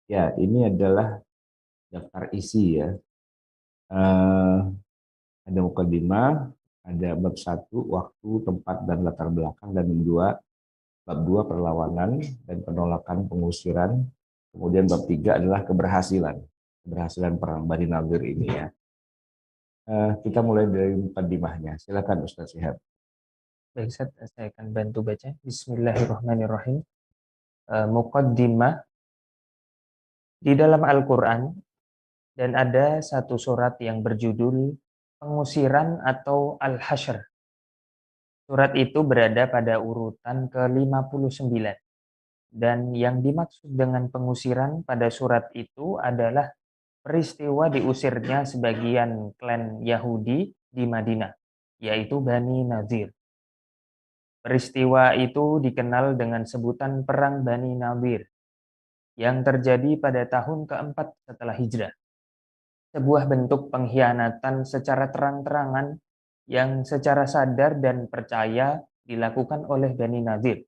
Ya, ini adalah daftar isi ya. Eh, ada mukadimah, ada bab satu, waktu, tempat, dan latar belakang, dan bab dua perlawanan dan penolakan pengusiran. Kemudian bab tiga adalah keberhasilan perang Bani Nadir ini ya. Kita mulai dari mukadimahnya. Silakan Ustaz Syihab. Baik, Ustaz, saya akan bantu baca. Bismillahirrahmanirrahim. Muqaddimah di dalam Al-Quran, dan ada satu surat yang berjudul Pengusiran atau Al-Hasyr. Surat itu berada pada urutan ke-59. Dan yang dimaksud dengan pengusiran pada surat itu adalah peristiwa diusirnya sebagian klan Yahudi di Madinah, yaitu Bani Nadir. Peristiwa itu dikenal dengan sebutan Perang Bani Nadir yang terjadi pada tahun keempat setelah Hijrah. Sebuah bentuk pengkhianatan secara terang-terangan yang secara sadar dan percaya dilakukan oleh Bani Nadir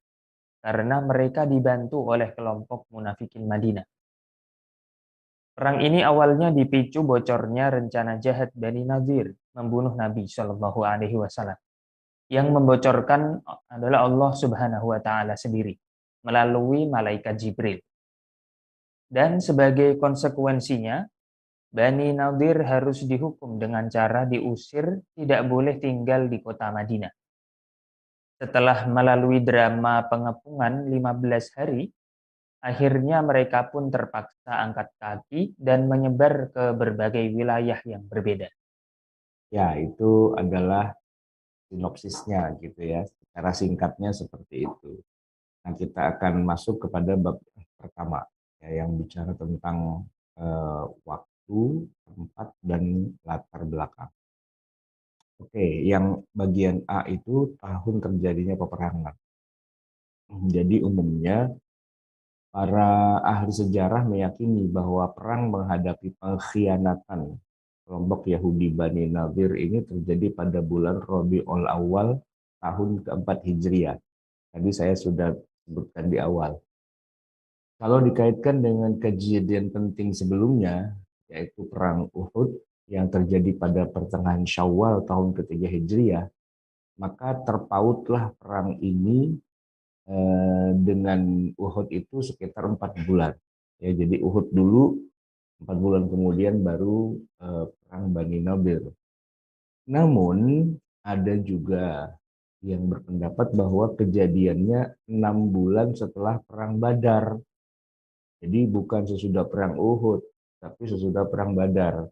karena mereka dibantu oleh kelompok munafikin Madinah. Perang ini awalnya dipicu bocornya rencana jahat Bani Nadir membunuh Nabi Shallallahu Alaihi Wasallam. Yang membocorkan adalah Allah Subhanahu Wa Taala sendiri melalui malaikat Jibril. Dan sebagai konsekuensinya, Bani Nadir harus dihukum dengan cara diusir, tidak boleh tinggal di kota Madinah. Setelah melalui drama pengepungan 15 hari, akhirnya mereka pun terpaksa angkat kaki dan menyebar ke berbagai wilayah yang berbeda. Ya, itu adalah sinopsisnya gitu ya. Secara singkatnya seperti itu. Nah, kita akan masuk kepada bab pertama ya, yang bicara tentang waktu, tempat, dan latar belakang. Oke, yang bagian A itu tahun terjadinya peperangan. Jadi umumnya para ahli sejarah meyakini bahwa perang menghadapi pengkhianatan kelompok Yahudi Bani Nadir ini terjadi pada bulan Rabiul Awal tahun keempat Hijriah. Tadi saya sudah sebutkan di awal. Kalau dikaitkan dengan kejadian penting sebelumnya, yaitu Perang Uhud yang terjadi pada pertengahan Syawal tahun ketiga Hijriah, maka terpautlah perang ini dengan Uhud itu sekitar 4 bulan. Ya, jadi Uhud dulu, 4 bulan kemudian baru perang Bani Nadir. Namun ada juga yang berpendapat bahwa kejadiannya 6 bulan setelah perang Badar. Jadi bukan sesudah perang Uhud, tapi sesudah perang Badar.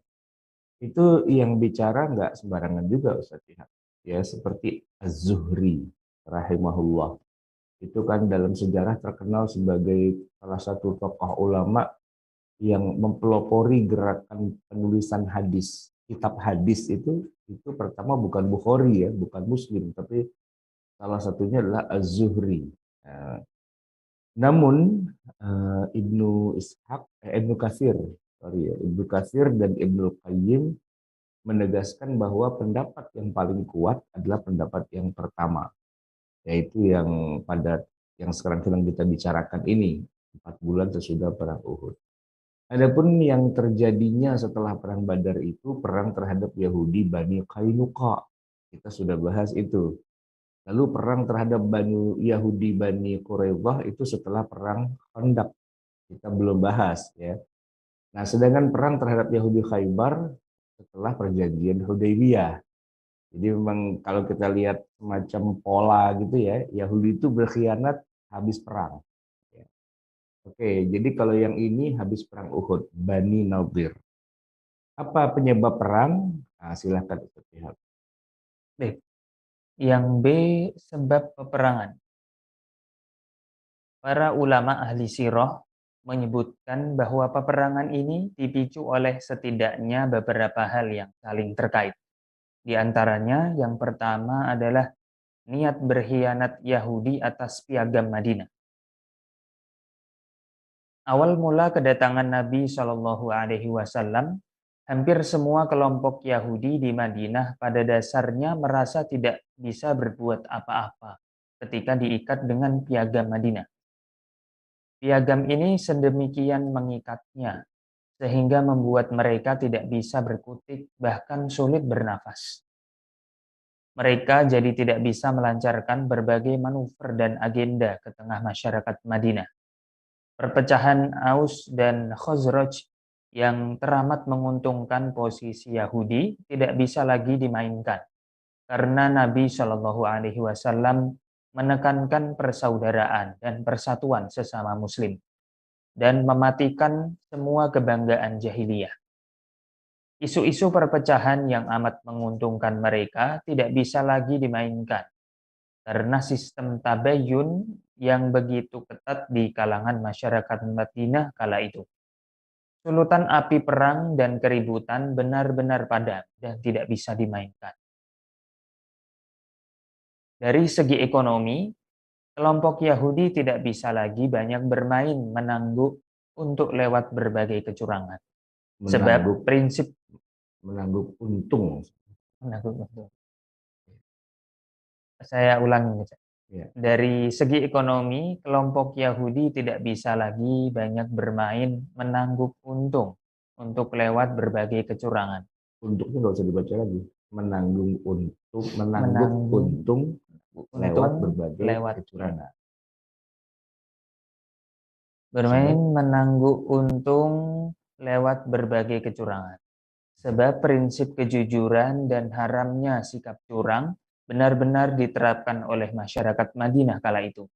Itu yang bicara nggak sembarangan juga Ustaz Ihab. Ya, seperti Az-Zuhri rahimahullah. Itu kan dalam sejarah terkenal sebagai salah satu tokoh ulama yang mempelopori gerakan penulisan hadis. Kitab hadis itu pertama bukan Bukhari ya, bukan Muslim, tapi salah satunya adalah Az-Zuhri. Nah, namun Ibnu Katsir, sorry ya, Ibnu Katsir dan Ibnu Qayyim menegaskan bahwa pendapat yang paling kuat adalah pendapat yang pertama, yaitu yang sekarang sedang kita bicarakan ini, 4 bulan sesudah perang Uhud. Adapun yang terjadinya setelah perang Badar itu perang terhadap Yahudi Bani Qainuqa. Kita sudah bahas itu. Lalu perang terhadap Bani Yahudi Bani Quraidah itu setelah perang Khandaq. Kita belum bahas ya. Nah, sedangkan perang terhadap Yahudi Khaybar setelah perjanjian Hudaybiyah. Jadi memang kalau kita lihat semacam pola gitu ya, Yahudi itu berkhianat habis perang. Ya. Oke, jadi kalau yang ini habis perang Uhud, Bani Nadir. Apa penyebab perang? Nah, silahkan Ustaz lihat. Baik. Yang B, sebab peperangan. Para ulama ahli sirah menyebutkan bahwa peperangan ini dipicu oleh setidaknya beberapa hal yang saling terkait. Di antaranya yang pertama adalah niat berkhianat Yahudi atas piagam Madinah. Awal mula kedatangan Nabi Shallallahu Alaihi Wasallam, hampir semua kelompok Yahudi di Madinah pada dasarnya merasa tidak bisa berbuat apa-apa ketika diikat dengan piagam Madinah. Piagam ini sedemikian mengikatnya sehingga membuat mereka tidak bisa berkutik, bahkan sulit bernafas. Mereka jadi tidak bisa melancarkan berbagai manuver dan agenda ke tengah masyarakat Madinah. Perpecahan Aus dan Khazraj yang teramat menguntungkan posisi Yahudi tidak bisa lagi dimainkan karena Nabi Shallallahu Alaihi Wasallam menekankan persaudaraan dan persatuan sesama Muslim dan mematikan semua kebanggaan jahiliyah. Isu-isu perpecahan yang amat menguntungkan mereka tidak bisa lagi dimainkan karena sistem tabayun yang begitu ketat di kalangan masyarakat Madinah kala itu. Sulutan api perang dan keributan benar-benar padam dan tidak bisa dimainkan. Dari segi ekonomi, kelompok Yahudi tidak bisa lagi banyak bermain menangguk untuk lewat berbagai kecurangan. Menangguk Sebab prinsip menangguk untung. menangguk, saya ulangi. Ya. Dari segi ekonomi, kelompok Yahudi tidak bisa lagi banyak bermain menangguk untung untuk lewat berbagai kecurangan. Untuknya nggak usah dibaca lagi. Menangguk Menanggung untung lewat untung berbagai lewat kecurangan. bermain Sebab menangguk untung lewat berbagai kecurangan. Sebab prinsip kejujuran dan haramnya sikap curang benar-benar diterapkan oleh masyarakat Madinah kala itu.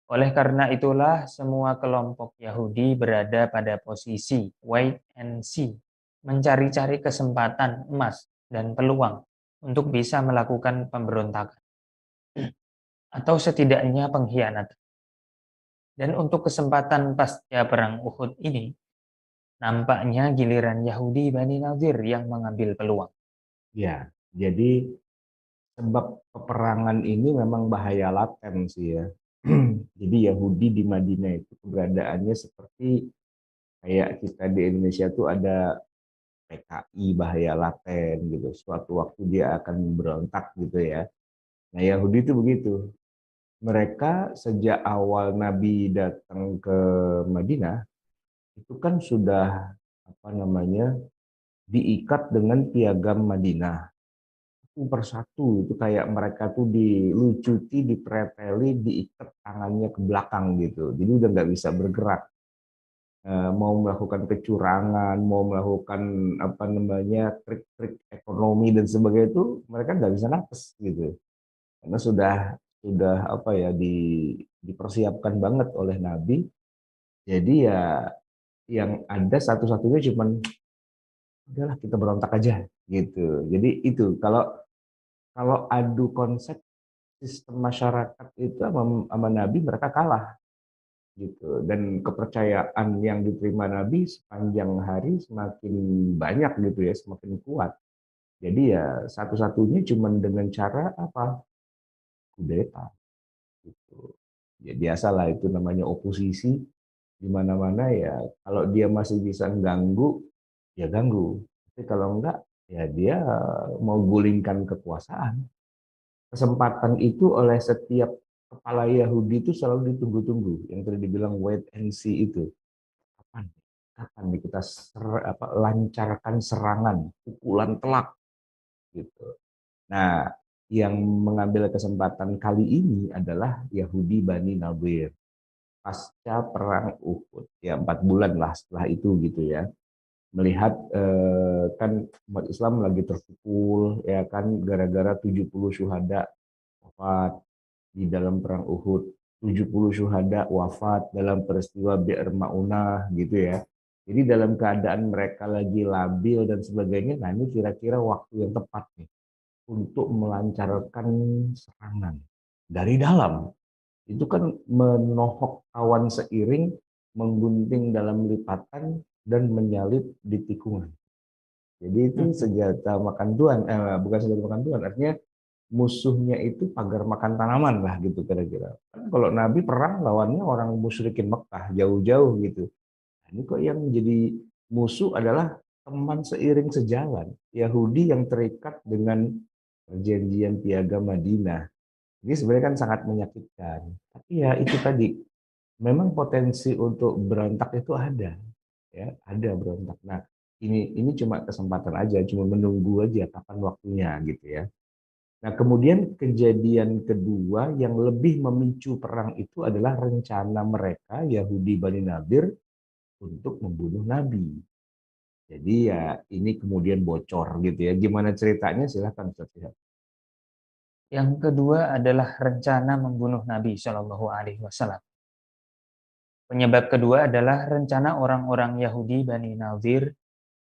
Oleh karena itulah semua kelompok Yahudi berada pada posisi wait and see, mencari-cari kesempatan emas dan peluang untuk bisa melakukan pemberontakan atau setidaknya pengkhianatan. Dan untuk kesempatan pasca perang Uhud ini, nampaknya giliran Yahudi Bani Nadir yang mengambil peluang. ya, jadi sebab peperangan ini memang bahaya laten sih ya. Jadi Yahudi di Madinah itu keberadaannya seperti kayak kita di Indonesia tuh ada PKI bahaya laten gitu. Suatu waktu dia akan berontak gitu ya. Nah Yahudi itu begitu. Mereka sejak awal Nabi datang ke Madinah itu kan sudah apa namanya diikat dengan piagam Madinah persatu itu kayak mereka tuh dilucuti, dipreteli, diikat tangannya ke belakang gitu. Jadi udah nggak bisa bergerak. Mau melakukan kecurangan, mau melakukan apa namanya trik-trik ekonomi dan sebagainya itu mereka nggak bisa napas gitu. Karena sudah apa ya dipersiapkan banget oleh Nabi. Jadi ya yang ada satu-satunya cuman udahlah kita berontak aja gitu. Jadi itu kalau kalau adu konsep sistem masyarakat itu sama Nabi mereka kalah gitu dan kepercayaan yang diterima Nabi sepanjang hari semakin banyak gitu ya semakin kuat jadi ya satu-satunya cuman dengan cara apa kudeta gitu ya biasalah itu namanya oposisi di mana-mana ya kalau dia masih bisa ganggu ya ganggu tapi kalau enggak ya dia mau gulingkan kekuasaan kesempatan itu oleh setiap kepala Yahudi itu selalu ditunggu-tunggu. Yang tadi dibilang wait and see itu. Kapan? Kapan nih kita lancarkan serangan, pukulan telak gitu. Nah, yang mengambil kesempatan kali ini adalah Yahudi Bani Nadir. Pasca perang Uhud, ya 4 bulan lah setelah itu gitu ya. Melihat kan umat Islam lagi terpukul ya kan gara-gara 70 syuhada wafat di dalam perang Uhud, 70 syuhada wafat dalam peristiwa Bi'r Maunah gitu ya. Jadi dalam keadaan mereka lagi labil dan sebagainya, nah ini kira-kira waktu yang tepat nih untuk melancarkan serangan dari dalam. Itu kan menohok kawan seiring, menggunting dalam lipatan dan menyalip di tikungan. Jadi itu senjata makan tuan, bukan senjata makan tuan, artinya musuhnya itu pagar makan tanaman lah gitu kira-kira. Kan kalau Nabi perang lawannya orang musyrikin Mekah jauh-jauh gitu. Nah, ini kok yang jadi musuh adalah teman seiring sejalan Yahudi yang terikat dengan perjanjian piagam Madinah. Ini sebenarnya kan sangat menyakitkan. Tapi ya itu tadi memang potensi untuk berontak itu ada, ya, ada berontak. Nah, ini cuma kesempatan aja, cuma menunggu aja kapan waktunya gitu ya. Nah, kemudian kejadian kedua yang lebih memicu perang itu adalah rencana mereka Yahudi Bani Nadir untuk membunuh Nabi. Jadi ya ini kemudian bocor gitu ya. Gimana ceritanya? Silahkan Ustaz lihat. Yang kedua adalah rencana membunuh Nabi Shallallahu Alaihi Wasallam. Penyebab kedua adalah rencana orang-orang Yahudi Bani Nadir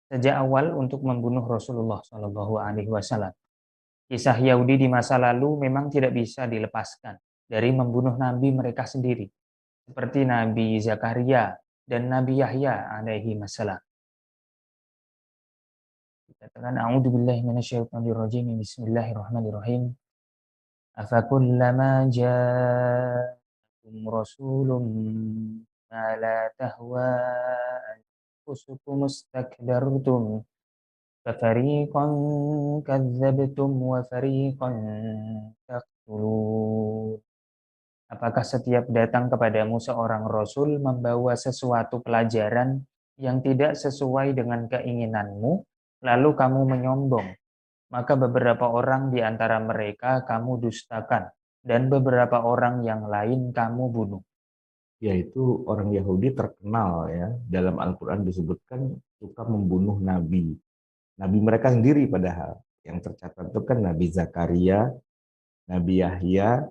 sejak awal untuk membunuh Rasulullah Shallallahu Alaihi Wasallam. Kisah Yahudi di masa lalu memang tidak bisa dilepaskan dari membunuh nabi mereka sendiri, seperti Nabi Zakaria dan Nabi Yahya alaihi wasallam. Dikatakan a'udzubillahi minasyaitonirrajim. Bismillahirrahmanirrahim. Afakullama ja'akum rasulun ma la tahwa anfusukum istakbartum fafariqan kadzdzabtum wa fariqan taqtulun. Apakah setiap datang kepadamu seorang rasul membawa sesuatu pelajaran yang tidak sesuai dengan keinginanmu, lalu kamu menyombong, maka beberapa orang di antara mereka kamu dustakan, dan beberapa orang yang lain kamu bunuh. Yaitu orang Yahudi terkenal ya, dalam Al-Quran disebutkan suka membunuh nabi. Nabi mereka sendiri padahal. Yang tercatat itu kan Nabi Zakaria, Nabi Yahya,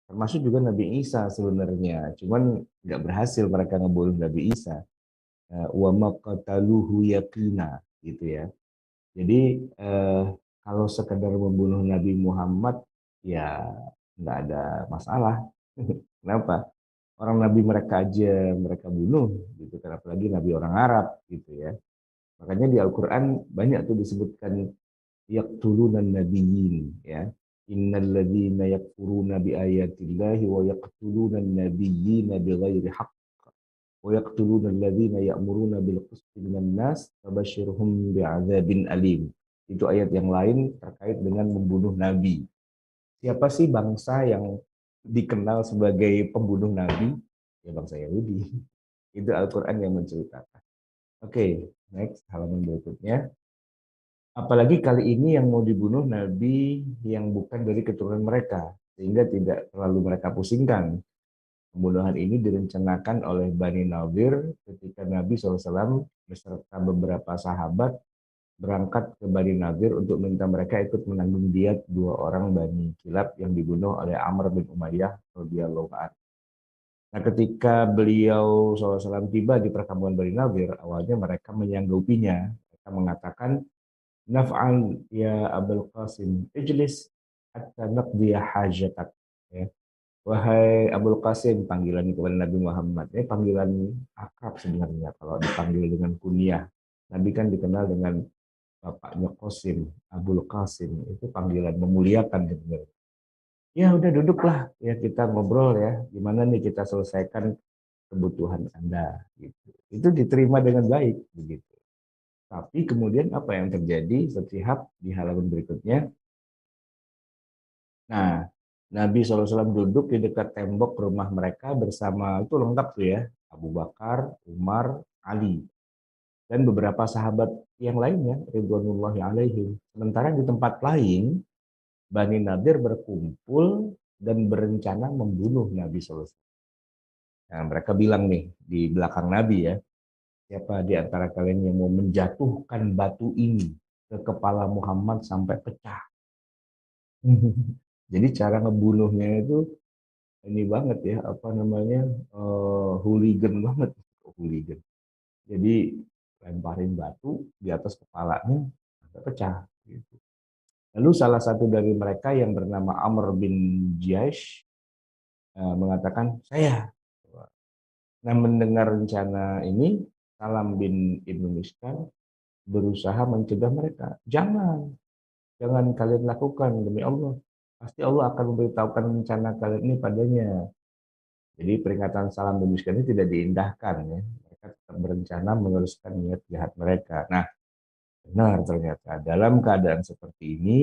termasuk juga Nabi Isa sebenarnya. Cuman nggak berhasil mereka ngebunuh Nabi Isa. Wa maqataluhu yaqina gitu ya. Jadi kalau sekedar membunuh Nabi Muhammad ya nggak ada masalah. Kenapa? Orang Nabi mereka aja mereka bunuh gitu kan, apalagi Nabi orang Arab gitu ya. Makanya di Al-Quran banyak tuh disebutkan yaqtulunan nabiyyin ya. Innal ladzina yakfuruna bi ayatillahi wa yaqtulunan nabiyyina bighairi haqq wa yaqtuluna alladzina ya'muruna bil qisti minan nas fabashshirhum bi'adzabin alim. Itu ayat yang lain terkait dengan membunuh nabi. Siapa sih bangsa yang dikenal sebagai pembunuh nabi? Ya bangsa Yahudi. Itu Al-Qur'an yang menceritakan. Oke, next halaman berikutnya. Apalagi kali ini yang mau dibunuh nabi yang bukan dari keturunan mereka, sehingga tidak terlalu mereka pusingkan. Pembunuhan ini direncanakan oleh Bani Nadir ketika Nabi SAW beserta beberapa sahabat berangkat ke Bani Nadir untuk minta mereka ikut menanggung diat dua orang Bani Kilab yang dibunuh oleh Amr bin Umayyah radhiyallahu anhu. Nah, ketika beliau SAW tiba di perkampungan Bani Nadir, awalnya mereka menyanggupinya. Mereka mengatakan, Naf'an ya Abul Qasim, ijlis hatta naqdiya hajatak. Ya. Wahai Abul Qasim, panggilan kepada Nabi Muhammad. Ini panggilan akrab sebenarnya kalau dipanggil dengan kunyah. Nabi kan dikenal dengan bapaknya Qasim, Abul Qasim. Itu panggilan memuliakan sebenarnya. Ya udah duduklah ya kita ngobrol ya. Gimana nih kita selesaikan kebutuhan Anda gitu. Itu diterima dengan baik begitu. Tapi kemudian apa yang terjadi setiap di halaman berikutnya? Nah, Nabi SAW duduk di dekat tembok rumah mereka bersama, itu lengkap tuh ya, Abu Bakar, Umar, Ali, dan beberapa sahabat yang lainnya, Ridwanullahi alaihim. Sementara di tempat lain, Bani Nadir berkumpul dan berencana membunuh Nabi SAW. Nah, mereka bilang nih, di belakang Nabi ya, siapa di antara kalian yang mau menjatuhkan batu ini ke kepala Muhammad sampai pecah. Jadi cara ngebunuhnya itu ini banget ya, apa namanya, hooligan banget, hooligan. Jadi lemparin batu di atas kepalanya sampai pecah gitu. Lalu salah satu dari mereka yang bernama Amr bin Jaish mengatakan saya. Nah, mendengar rencana ini Salam bin Ibnu Mishkan berusaha mencegah mereka. Jangan kalian lakukan demi Allah. Pasti Allah akan memberitahukan rencana kalian ini padanya. Jadi peringatan Salam bin Mishkan ini tidak diindahkan ya. Mereka tetap berencana meneruskan niat jahat mereka. Nah, benar ternyata dalam keadaan seperti ini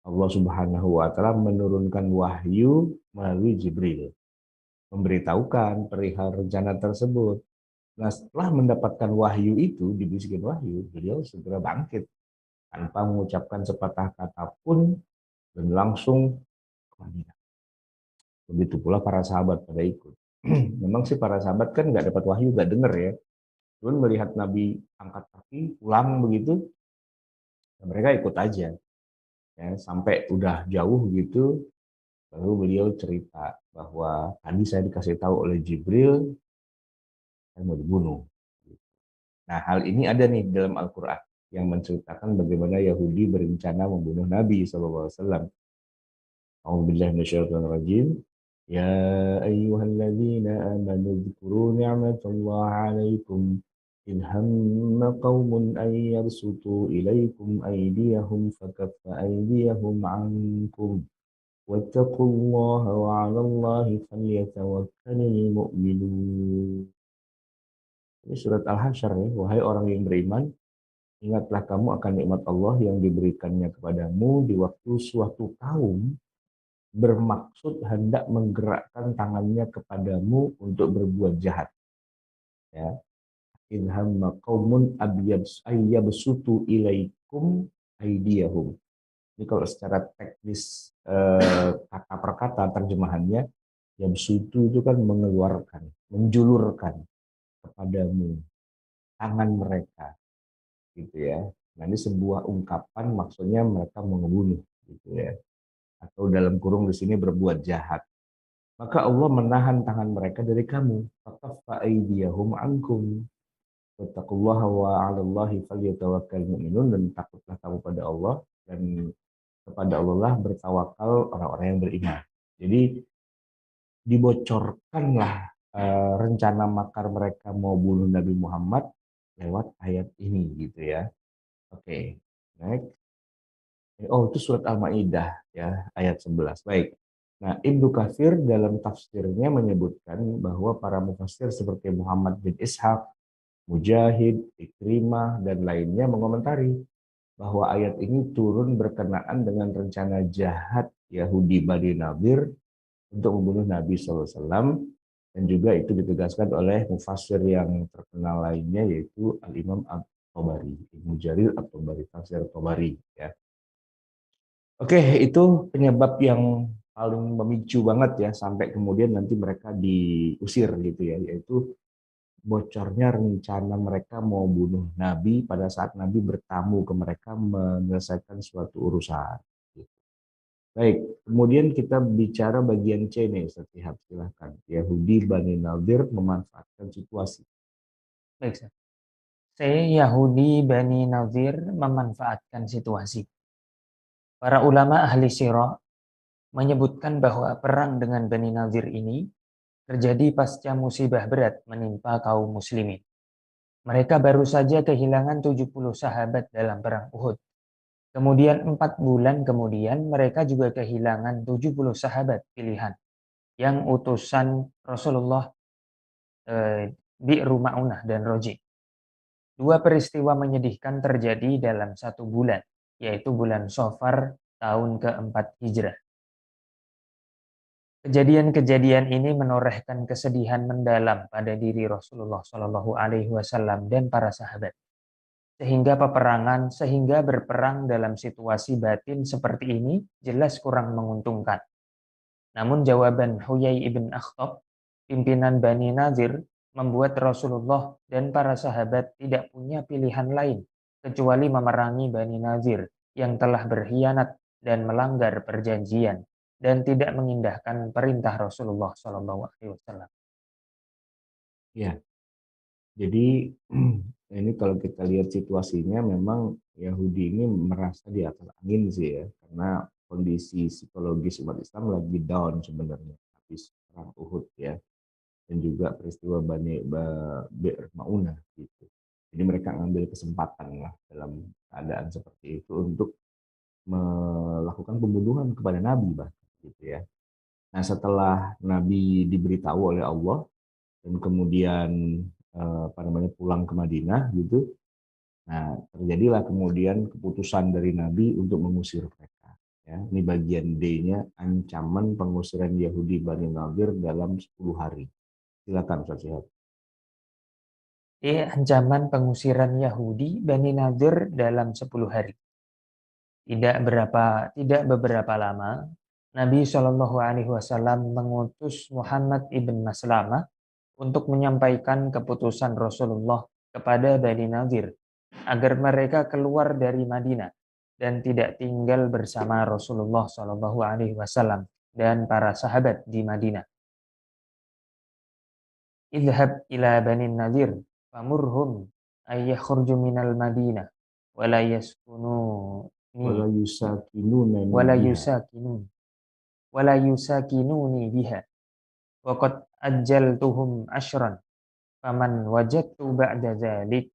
Allah Subhanahu wa taala menurunkan wahyu melalui Jibril. memberitahukan perihal rencana tersebut. Nah, setelah mendapatkan wahyu itu, dibisikin wahyu, beliau segera bangkit tanpa mengucapkan sepatah kata pun dan langsung ke Madinah. Begitu pula para sahabat pada ikut. Memang sih para sahabat kan nggak dapat wahyu, nggak dengar ya. Cuman melihat Nabi angkat kaki pulang begitu, ya mereka ikut aja. Ya, sampai udah jauh gitu, lalu beliau cerita bahwa tadi saya dikasih tahu oleh Jibril, saya mau dibunuh. Nah, hal ini ada nih dalam Al-Quran yang menceritakan bagaimana Yahudi berencana membunuh Nabi SAW. A'udzubillahi minasyaitonirrajim. Ya ayyuhalladzina amanu dzkuru ni'matallahi 'alaikum إذ هم قوم أن يبسطوا إليكم أيديهم فكف أيديهم عنكم واتقوا الله وعلى الله فليتوكل المؤمنون. Ini surat Al-Hasyr ya, wahai orang yang beriman, ingatlah kamu akan nikmat Allah yang diberikannya kepadamu di waktu suatu kaum bermaksud hendak menggerakkan tangannya kepadamu untuk berbuat jahat. Ya, in hamma qaumun ayyabsutu ilaikum aydiyahum. Ini kalau secara teknis kata per kata terjemahannya, yabsutu itu kan mengeluarkan, menjulurkan kepadamu tangan mereka, gitu ya. Nah, ini sebuah ungkapan maksudnya mereka membunuh, gitu ya. Atau dalam kurung di sini berbuat jahat. Maka Allah menahan tangan mereka dari kamu. Fakaffa aydiyahum ankum. Wattaqullaha wa 'alallahi falyatawakkalul mu'minun, dan takutlah kamu pada Allah dan kepada Allah lah bertawakal orang-orang yang beriman. Jadi dibocorkanlah rencana makar mereka mau bunuh Nabi Muhammad lewat ayat ini gitu ya. Oke, next. Oh, itu surat Al-Maidah ya, ayat 11. Baik. Nah, Ibnu Katsir dalam tafsirnya menyebutkan bahwa para mufassir seperti Muhammad bin Ishaq, Mujahid, Ikrimah, dan lainnya mengomentari bahwa ayat ini turun berkenaan dengan rencana jahat Yahudi Bani Nadir untuk membunuh Nabi SAW, dan juga itu ditegaskan oleh mufassir yang terkenal lainnya yaitu Al-Imam At-Tabari, Ibnu Jarir At-Tabari, tafsir At-Tabari ya. Oke, itu penyebab yang paling memicu banget ya sampai kemudian nanti mereka diusir gitu ya, yaitu bocornya rencana mereka mau bunuh Nabi pada saat Nabi bertamu ke mereka menyelesaikan suatu urusan. Baik, kemudian kita bicara bagian C nih, Ustaz. Silahkan. Yahudi Bani Nadir memanfaatkan situasi. Baik, Ustaz. Yahudi Bani Nazir memanfaatkan situasi. Para ulama ahli sirah menyebutkan bahwa perang dengan Bani Nazir ini terjadi pasca musibah berat menimpa kaum muslimin. Mereka baru saja kehilangan 70 sahabat dalam perang Uhud. Kemudian 4 bulan kemudian mereka juga kehilangan 70 sahabat pilihan yang utusan Rasulullah Bi'ru Ma'unah dan Roji. Dua peristiwa menyedihkan terjadi dalam 1 bulan, yaitu bulan Safar tahun keempat Hijrah. Kejadian-kejadian ini menorehkan kesedihan mendalam pada diri Rasulullah Shallallahu Alaihi Wasallam dan para sahabat. Sehingga berperang dalam situasi batin seperti ini jelas kurang menguntungkan. Namun jawaban Huyai ibn Akhtab, pimpinan Bani Nazir, membuat Rasulullah dan para sahabat tidak punya pilihan lain kecuali memerangi Bani Nazir yang telah berkhianat dan melanggar perjanjian dan tidak mengindahkan perintah Rasulullah SAW. Ya, jadi ini kalau kita lihat situasinya memang Yahudi ini merasa di atas angin sih ya, karena kondisi psikologis umat Islam lagi down sebenarnya habis perang Uhud ya, dan juga peristiwa Bi'r Maunah gitu. Jadi mereka ngambil kesempatan lah dalam keadaan seperti itu untuk melakukan pembunuhan kepada Nabi bahkan gitu ya. Nah, setelah Nabi diberitahu oleh Allah dan kemudian pulang ke Madinah gitu. Nah, terjadilah kemudian keputusan dari Nabi untuk mengusir mereka. Ya, ini bagian D-nya, ancaman pengusiran Yahudi Bani Nadir dalam 10 hari. Silakan Ustaz Syihab. Ancaman pengusiran Yahudi Bani Nadir dalam 10 hari. Tidak beberapa lama, Nabi Shallallahu Alaihi Wasallam mengutus Muhammad ibn Maslamah untuk menyampaikan keputusan Rasulullah kepada Bani Nadir agar mereka keluar dari Madinah dan tidak tinggal bersama Rasulullah Shallallahu Alaihi Wasallam dan para sahabat di Madinah. Idhab ila Bani Nadir famurhum ayyakhurju minal Madinah wala Wala yaskununi yusakinuna wala biha. yusakinun wala yusakinuni biha wa qad ajjaltuhum ashran faman wajadtu ba'da dzalik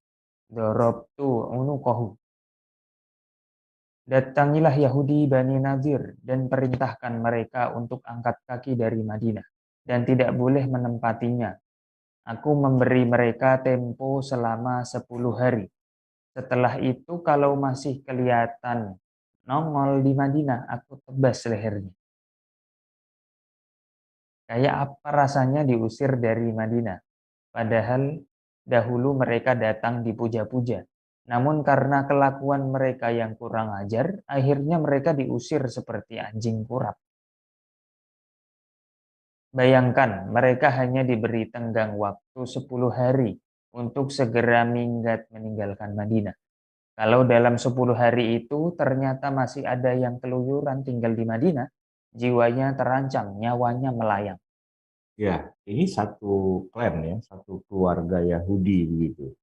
darabtu unuqahu. Datangilah Yahudi Bani Nadir dan perintahkan mereka untuk angkat kaki dari Madinah dan tidak boleh menempatinya. Aku memberi mereka tempo selama 10 hari. Setelah itu kalau masih kelihatan nongol di Madinah, aku tebas lehernya. Kayak apa rasanya diusir dari Madinah? Padahal dahulu mereka datang dipuja-puja. Namun karena kelakuan mereka yang kurang ajar, akhirnya mereka diusir seperti anjing kurap. Bayangkan, mereka hanya diberi tenggang waktu 10 hari untuk segera minggat meninggalkan Madinah. Kalau dalam 10 hari itu ternyata masih ada yang keluyuran tinggal di Madinah, jiwanya terancam, nyawanya melayang. Ya, ini satu klan ya, satu keluarga Yahudi begitu.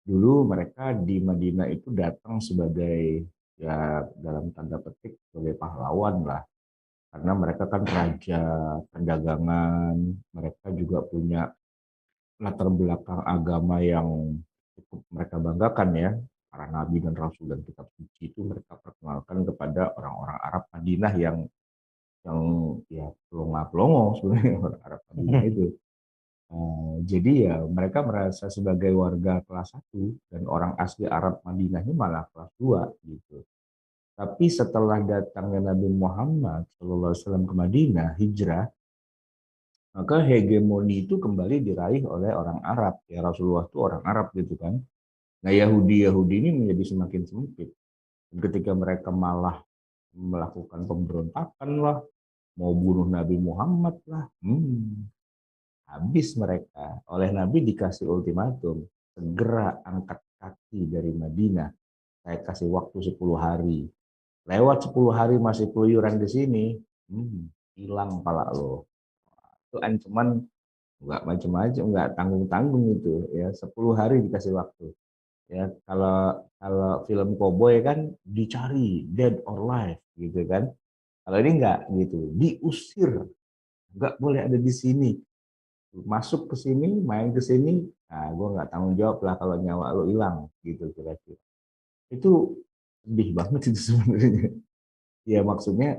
Dulu mereka di Madinah itu datang sebagai, ya dalam tanda petik, sebagai pahlawan lah. Karena mereka kan raja perdagangan, mereka juga punya latar belakang agama yang cukup mereka banggakan ya. Para nabi dan rasul dan kitab suci itu mereka perkenalkan kepada orang-orang Arab Madinah yang ya pelongo-pelongo sebenarnya orang Arab Madinah itu. Jadi ya mereka merasa sebagai warga kelas satu dan orang asli Arab Madinahnya malah kelas 2 gitu. Tapi setelah datangnya Nabi Muhammad SAW ke Madinah, hijrah, maka hegemoni itu kembali diraih oleh orang Arab. Ya Rasulullah itu orang Arab gitu kan. Nah Yahudi ini menjadi semakin sempit. Ketika mereka malah melakukan pemberontakan lah, mau bunuh Nabi Muhammad lah, habis mereka. Oleh Nabi dikasih ultimatum, segera angkat kaki dari Madinah. Saya kasih waktu 10 hari. Lewat 10 hari masih keluyuran di sini, hilang pala lo. Itu ancaman nggak macam-macam, nggak tanggung-tanggung itu ya. 10 hari dikasih waktu. Ya, kalau kalau film koboi kan dicari dead or alive gitu kan. Kalau ini nggak gitu, diusir, nggak boleh ada di sini. Masuk ke sini, main ke sini, nah gue nggak tanggung jawab lah kalau nyawa lo hilang gitu kira-kira. Itu sedih banget itu sebenarnya. Ya maksudnya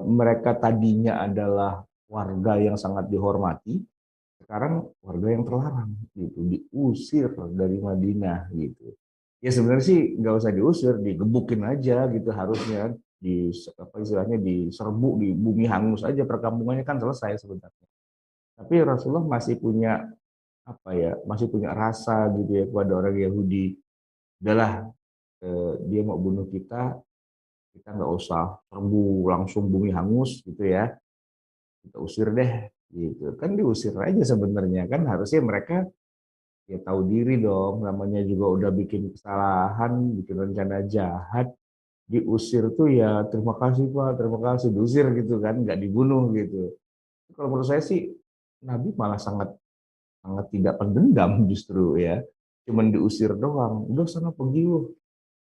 mereka tadinya adalah warga yang sangat dihormati, sekarang warga yang terlarang gitu, diusir dari Madinah gitu. Ya sebenarnya sih nggak usah diusir, digebukin aja gitu harusnya, di apa istilahnya diserbu, di bumi hangus aja perkampungannya kan selesai sebenarnya. Tapi Rasulullah masih punya apa ya, masih punya rasa gitu ya kepada orang Yahudi. Udahlah, dia mau bunuh kita nggak usah serbu langsung bumi hangus gitu ya, kita usir deh gitu kan. Diusir aja sebenarnya kan, harusnya mereka ya tahu diri dong, namanya juga udah bikin kesalahan, bikin rencana jahat, diusir tuh ya terima kasih Pak, terima kasih, diusir gitu kan, nggak dibunuh gitu. Kalau menurut saya sih Nabi malah sangat sangat tidak pendendam justru ya, cuman diusir doang, udah sana pergi lu,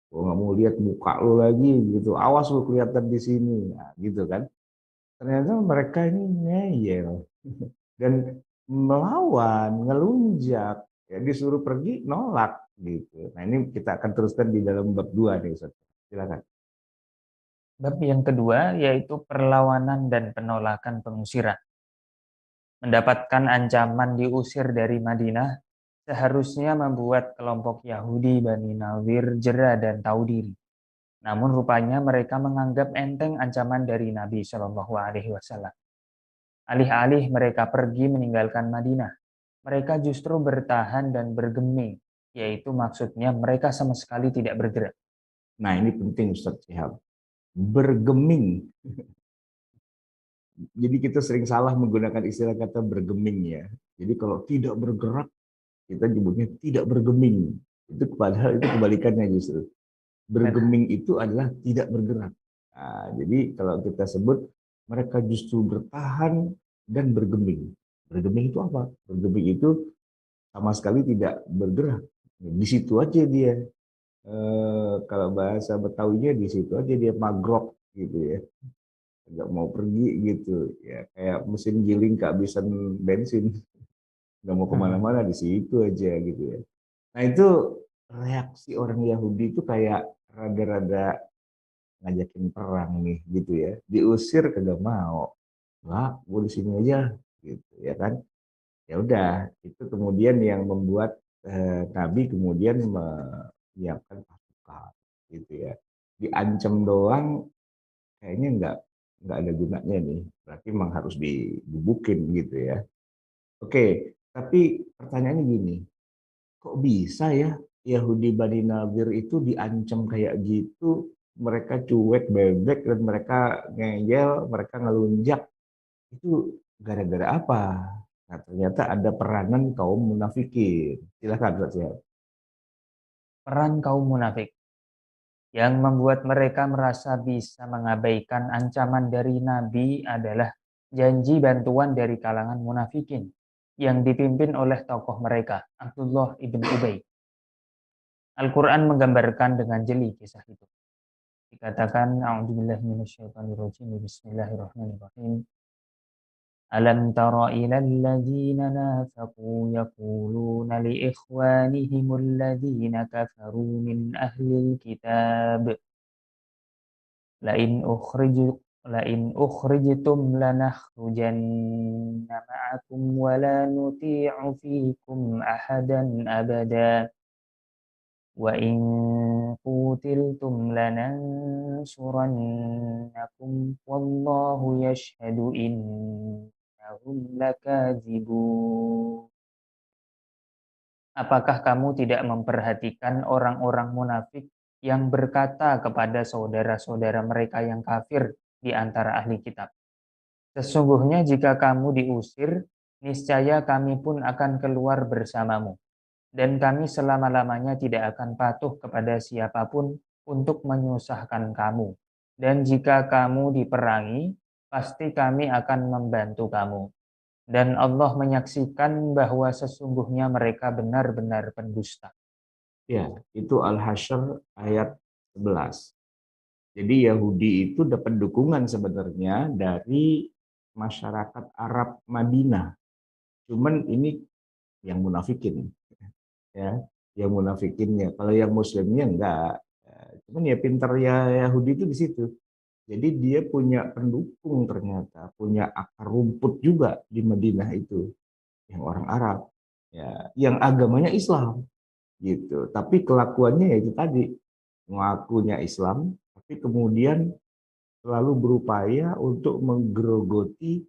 gua nggak mau lihat muka lu lagi gitu, awas lu kelihatan di sini, nah, gitu kan. Ternyata mereka ini ngeyel dan melawan, ngelunjak, ya disuruh pergi nolak gitu. Nah ini kita akan teruskan di dalam bab 2 nih Ustaz. Silakan. Bab yang kedua yaitu perlawanan dan penolakan pengusiran. Mendapatkan ancaman diusir dari Madinah seharusnya membuat kelompok Yahudi Bani Nadir jera dan tahu diri. Namun rupanya mereka menganggap enteng ancaman dari Nabi Shallallahu Alaihi Wasallam. Alih-alih mereka pergi meninggalkan Madinah, mereka justru bertahan dan bergeming, yaitu maksudnya mereka sama sekali tidak bergerak. Nah, ini penting Ustaz Syihab. Bergeming. Jadi kita sering salah menggunakan istilah kata bergeming ya. Jadi kalau tidak bergerak, kita nyebutnya tidak bergeming. Itu padahal itu kebalikannya justru. Benar. Bergeming itu adalah tidak bergerak. Nah, jadi kalau kita sebut mereka justru bertahan dan bergeming. Bergeming itu apa? Bergeming itu sama sekali tidak bergerak. Di situ aja dia. Kalau bahasa Betawinya di situ aja dia magrok gitu ya. Nggak mau pergi gitu ya, kayak mesin giling kehabisan bensin, nggak mau kemana-mana, di situ aja gitu ya. Nah itu reaksi orang Yahudi itu kayak rada-rada ngajakin perang nih gitu ya, diusir kagak mau, nggak, gue di sini aja gitu ya kan. Ya udah, itu kemudian yang membuat Nabi kemudian menyiapkan pasukan gitu ya. Diancam doang kayaknya nggak ada gunanya nih. Berarti memang harus digebukin gitu ya. Oke, tapi pertanyaannya gini, kok bisa ya Yahudi Bani Nadir itu diancam kayak gitu, mereka cuek bebek dan mereka ngeyel, mereka ngelunjak, itu gara-gara apa? Nah, ternyata ada peranan kaum munafikin. Silakan Ustaz Syihab. Peran kaum munafik yang membuat mereka merasa bisa mengabaikan ancaman dari Nabi adalah janji bantuan dari kalangan munafikin yang dipimpin oleh tokoh mereka, Abdullah ibn Ubay. Al-Quran menggambarkan dengan jeli kisah itu. Dikatakan, A'udzubillahi minasyaitonirrajim, Bismillahirrahmanirrahim. Alam tara ilal ladzina nafaqu yaquluna li ikhwanihimul ladzina kafaru min ahlil kitab lain ukhrijtum lanakhrujanna ma'akum wa la nuti'u fikum ahadan abada wa in qutiltum lanansurannakum wallahu yashhadu innahum lakadzibun. Apakah kamu tidak memperhatikan orang-orang munafik yang berkata kepada saudara-saudara mereka yang kafir di antara ahli kitab? Sesungguhnya jika kamu diusir, niscaya kami pun akan keluar bersamamu. Dan kami selama-lamanya tidak akan patuh kepada siapapun untuk menyusahkan kamu. Dan jika kamu diperangi, pasti kami akan membantu kamu. Dan Allah menyaksikan bahwa sesungguhnya mereka benar-benar pendusta. Ya, itu Al-Hasyr ayat 11. Jadi Yahudi itu dapat dukungan sebenarnya dari masyarakat Arab Madinah. Cuman ini yang munafikin ya, yang munafikinnya. Kalau yang muslimnya enggak. Cuman ya pintar ya Yahudi itu di situ. Jadi dia punya pendukung ternyata, punya akar rumput juga di Madinah itu, yang orang Arab. Ya, yang agamanya Islam gitu. Tapi kelakuannya ya itu tadi, mengakunya Islam, tapi kemudian selalu berupaya untuk menggerogoti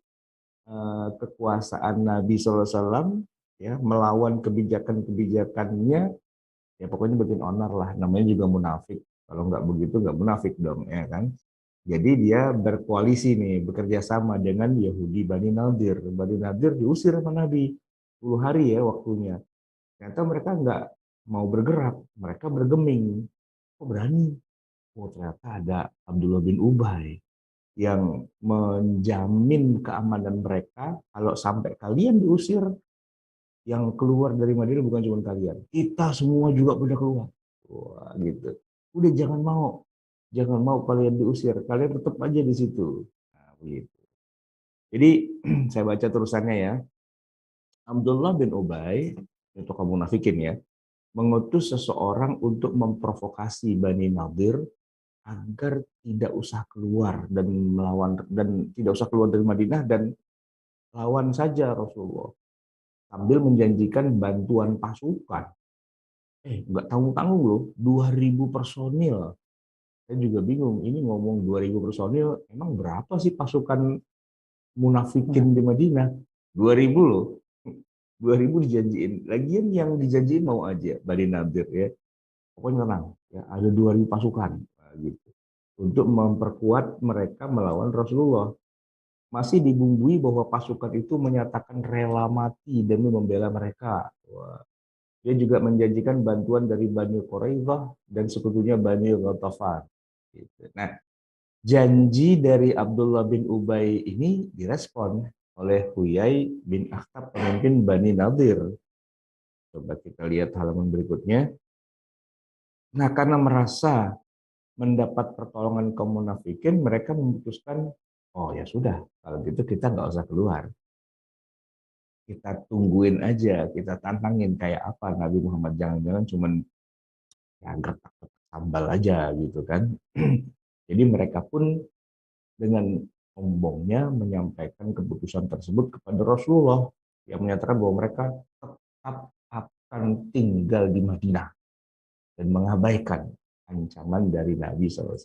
kekuasaan Nabi SAW, ya, melawan kebijakan-kebijakannya, ya pokoknya bikin onar lah, namanya juga munafik. Kalau nggak begitu nggak munafik dong, ya kan? Jadi dia berkoalisi nih, bekerja sama dengan Yahudi Bani Nadir. Bani Nadir diusir sama Nabi, 10 hari ya waktunya. Ternyata mereka nggak mau bergerak, mereka bergeming. Kok berani? Oh ternyata ada Abdullah bin Ubay yang menjamin keamanan mereka. Kalau sampai kalian diusir, yang keluar dari Madinah bukan cuma kalian, kita semua juga pada keluar. Wah gitu. Udah jangan mau kalian diusir, kalian tetap aja di situ. Nah, begitu. Jadi saya baca terusannya ya. Abdullah bin Ubay, itu kaum munafikin ya, mengutus seseorang untuk memprovokasi Bani Nadir agar tidak usah keluar dan melawan, dan tidak usah keluar dari Madinah dan lawan saja Rasulullah, sambil menjanjikan bantuan pasukan. Nggak tanggung-tanggung loh, 2.000 personil Saya juga bingung, ini ngomong 2.000 personil, emang berapa sih pasukan munafikin di Madinah? 2.000 loh. 2.000 dijanjiin. Lagian yang dijanjiin mau aja, Bani Nadir ya. Pokoknya tenang, ya ada 2.000 pasukan. Nah, gitu. Untuk memperkuat mereka melawan Rasulullah. Masih dibumbui bahwa pasukan itu menyatakan rela mati demi membela mereka. Wah. Dia juga menjanjikan bantuan dari Bani Quraidah dan sekutunya Bani Ghatafan. Gitu. Nah, janji dari Abdullah bin Ubay ini direspon oleh Huyai bin Akhtab, pemimpin Bani Nadir. Coba kita lihat halaman berikutnya. Nah, karena merasa mendapat pertolongan kaum munafikin, mereka memutuskan, oh ya sudah, kalau gitu kita nggak usah keluar. Kita tungguin aja, kita tantangin kayak apa Nabi Muhammad, jangan-jangan cuman ya gertak sambal aja gitu kan. Jadi mereka pun dengan sombongnya menyampaikan keputusan tersebut kepada Rasulullah yang menyatakan bahwa mereka tetap akan tinggal di Madinah dan mengabaikan ancaman dari Nabi SAW.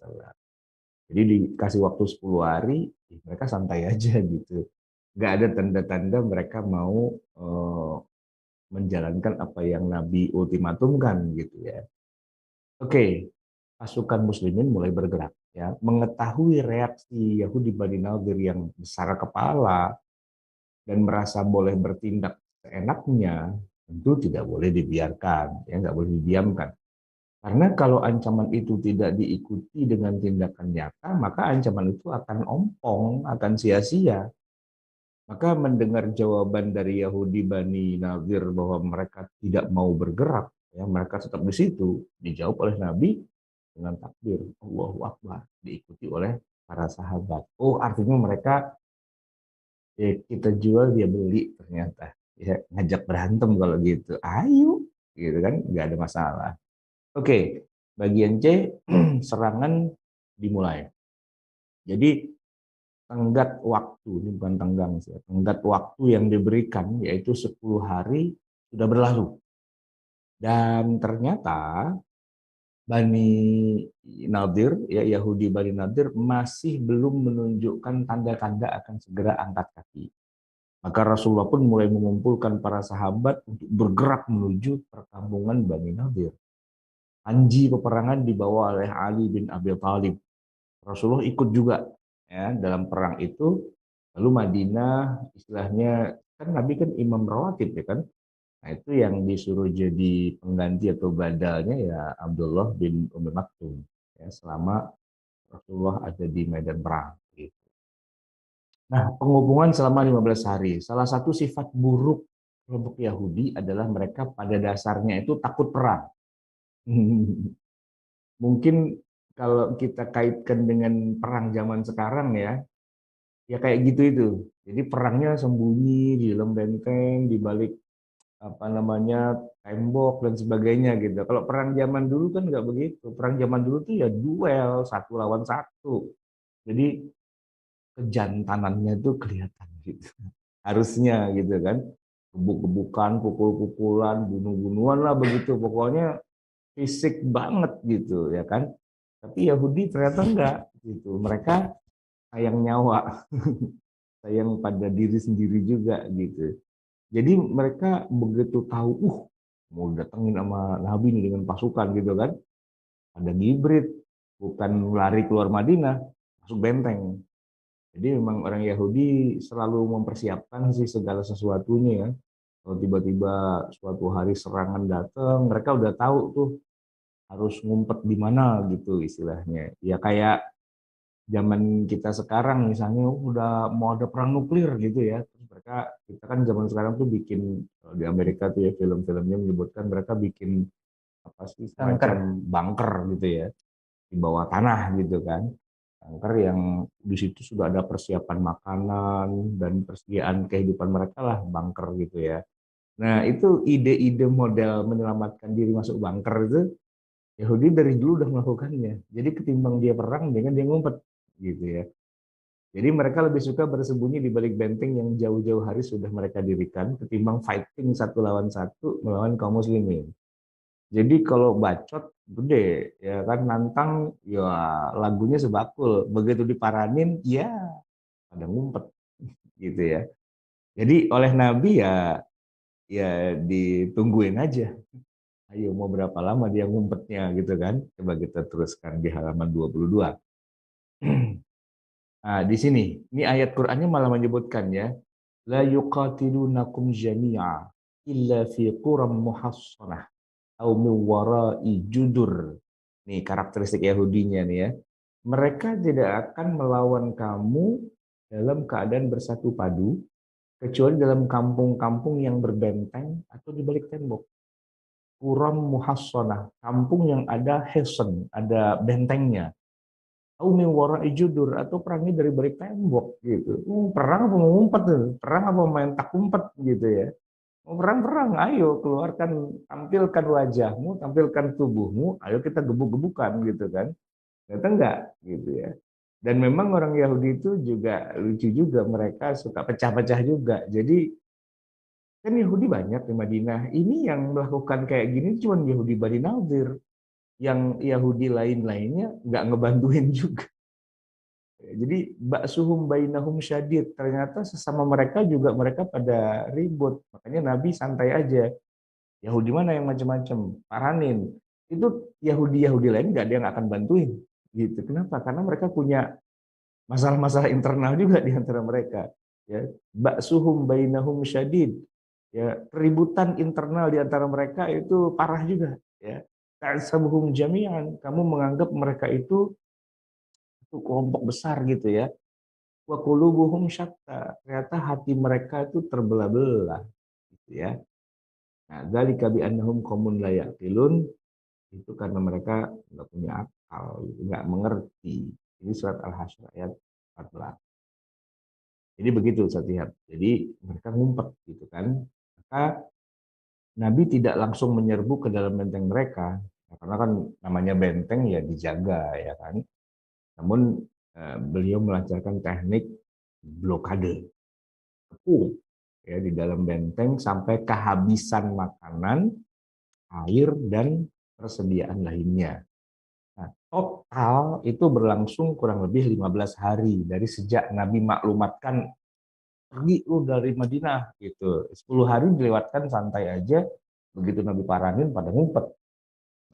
Jadi dikasih waktu 10 hari, mereka santai aja gitu. Nggak ada tanda-tanda mereka mau menjalankan apa yang Nabi ultimatumkan gitu ya. Oke, pasukan muslimin mulai bergerak ya. Mengetahui reaksi Yahudi Bani Nadir yang besar kepala dan merasa boleh bertindak seenaknya, tentu tidak boleh dibiarkan, ya nggak boleh didiamkan. Karena kalau ancaman itu tidak diikuti dengan tindakan nyata, maka ancaman itu akan ompong, akan sia-sia. Maka mendengar jawaban dari Yahudi Bani Nadir bahwa mereka tidak mau bergerak, ya mereka tetap di situ, dijawab oleh Nabi dengan takbir Allahu Akbar, diikuti oleh para sahabat. Oh, artinya mereka ya kita jual dia beli ternyata. Ya, ngajak berantem kalau gitu. Ayo, gitu kan, nggak ada masalah. Oke, bagian C, serangan dimulai. Jadi tenggat waktu, ini bukan tenggang sih, tenggat waktu yang diberikan yaitu 10 hari sudah berlalu. Dan ternyata Bani Nadir, ya Yahudi Bani Nadir masih belum menunjukkan tanda-tanda akan segera angkat kaki. Maka Rasulullah pun mulai mengumpulkan para sahabat untuk bergerak menuju perkampungan Bani Nadir. Anji peperangan dibawa oleh Ali bin Abi Thalib. Rasulullah ikut juga ya dalam perang itu. Lalu Madinah istilahnya kan Nabi kan imam rawatib ya kan. Nah itu yang disuruh jadi pengganti atau badalnya ya Abdullah bin Umi Maktum ya selama Rasulullah ada di medan perang gitu. Nah, penghubungan selama 15 hari. Salah satu sifat buruk kelompok Yahudi adalah mereka pada dasarnya itu takut perang. Mungkin kalau kita kaitkan dengan perang zaman sekarang ya, ya kayak gitu itu. Jadi perangnya sembunyi di dalam benteng, di balik apa namanya tembok dan sebagainya gitu. Kalau perang zaman dulu kan nggak begitu. Perang zaman dulu tuh ya duel satu lawan satu. Jadi kejantanannya itu kelihatan gitu. Harusnya gitu kan. Gebuk-gebukan, pukul-pukulan, bunuh-bunuhan lah begitu. Pokoknya fisik banget gitu ya kan. Tapi Yahudi ternyata enggak gitu. Mereka sayang nyawa, sayang pada diri sendiri juga gitu. Jadi mereka begitu tahu, mau datengin sama Nabi nih dengan pasukan gitu kan. Ada ngibrit, bukan lari keluar Madinah, masuk benteng. Jadi memang orang Yahudi selalu mempersiapkan sih segala sesuatunya ya. Kalau tiba-tiba suatu hari serangan datang, mereka udah tahu tuh harus ngumpet di mana gitu istilahnya. Ya kayak zaman kita sekarang misalnya udah mau ada perang nuklir gitu ya. Terus mereka kita kan zaman sekarang tuh bikin di Amerika tuh ya film-filmnya menyebutkan mereka bikin apa sih Kanker. semacam bunker gitu ya di bawah tanah gitu kan. Bunker yang di situ sudah ada persiapan makanan dan persediaan kehidupan mereka lah bunker gitu ya. Nah, itu ide-ide model menyelamatkan diri masuk bunker itu Yahudi dari dulu udah melakukannya. Jadi ketimbang dia perang dengan dia ngumpet gitu ya. Jadi mereka lebih suka bersembunyi di balik benteng yang jauh-jauh hari sudah mereka dirikan ketimbang fighting satu lawan satu melawan kaum muslimin. Jadi kalau bacot gede ya kan, nantang ya lagunya sebakul. Begitu diparanin ya pada ngumpet gitu ya. Jadi oleh Nabi ya ditungguin aja. Ayo mau berapa lama dia ngumpetnya gitu kan. Coba kita teruskan di halaman 22. Nah, di sini ini ayat Qur'annya malah menyebutkan ya, la yuqatilunakum jami'a illa fi quram muhassanah au min wara'i judur. Nih karakteristik Yahudinya nih ya. Mereka tidak akan melawan kamu dalam keadaan bersatu padu kecuali dalam kampung-kampung yang berbenteng atau di balik tembok. Quram muhassonah, kampung yang ada hesen, ada bentengnya. Au min wara'i judur, atau perangnya dari balik tembok gitu. Perang apa mau ngumpet tuh? Perang apa main tak umpet gitu ya. Mau perang-perang, ayo keluarkan, tampilkan wajahmu, tampilkan tubuhmu, ayo kita gebuk-gebukan gitu kan. Ternyata enggak gitu ya. Dan memang orang Yahudi itu juga lucu juga, mereka suka pecah-pecah juga. Jadi kan Yahudi banyak di Madinah. Ini yang melakukan kayak gini cuma Yahudi Bani Nadir. Yang Yahudi lain-lainnya nggak ngebantuin juga. Jadi ba'suhum bainahum syadid. Ternyata sesama mereka juga mereka pada ribut. Makanya Nabi santai aja. Yahudi mana yang macam-macam, paranin. Itu Yahudi-Yahudi lain nggak ada yang akan bantuin. Gitu. Kenapa? Karena mereka punya masalah-masalah internal juga di antara mereka. Ya, ba'suhum bainahum syadid. Ya, keributan internal di antara mereka itu parah juga. Ya, ta'sabuhum jami'an. Kamu menganggap mereka itu kelompok besar gitu ya. Wa qulubuhum syatta. Ternyata hati mereka itu terbelah-belah gitu ya. Nah, dzalika bi annahum qaumun la yaqilun, itu karena mereka nggak punya akal, nggak mengerti. Ini surat Al-Hasyr ayat 14. Jadi begitu Ustaz Ihab. Jadi mereka ngumpet gitu kan. Maka Nabi tidak langsung menyerbu ke dalam benteng mereka. Ya, karena kan namanya benteng ya dijaga ya kan. Namun beliau melancarkan teknik blokade, kepung ya di dalam benteng sampai kehabisan makanan, air dan persediaan lainnya. Nah, total itu berlangsung kurang lebih 15 hari dari sejak Nabi maklumatkan pergi lu dari Madinah gitu. 10 hari dilewatkan santai aja, begitu Nabi paranin pada ngumpet.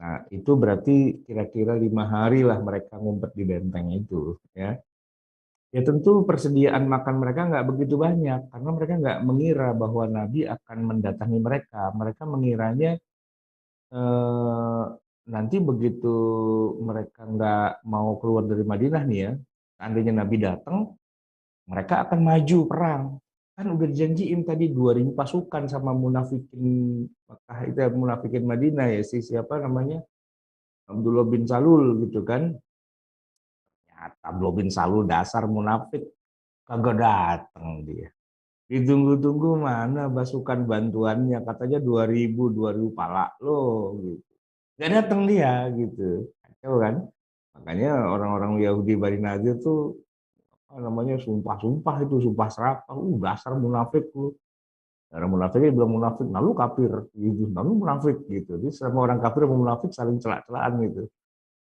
Nah, itu berarti kira-kira 5 hari lah mereka ngumpet di benteng itu ya. Ya tentu persediaan makan mereka nggak begitu banyak karena mereka nggak mengira bahwa Nabi akan mendatangi mereka. Mereka mengiranya eh, nanti begitu mereka nggak mau keluar dari Madinah nih ya, seandainya Nabi datang, mereka akan maju perang. Kan udah dijanjiin tadi 2.000 pasukan sama munafikin Makkah itu ya, munafikin Madinah ya, si siapa namanya, Abdullah bin Salul gitu kan. Ya, Abdullah bin Salul dasar munafik, kagak datang dia. Ditunggu-tunggu mana pasukan bantuannya, katanya 2.000 pala loh gitu. Gak datang dia gitu. Kacau kan? Makanya orang-orang Yahudi Bani Nadir tuh namanya sumpah-sumpah itu, sumpah serapah. Dasar munafik lu. Orang munafik bilang munafik, nah lu kafir gitu, nah lu munafik gitu. Jadi sama orang kafir sama munafik saling celak-celakan gitu.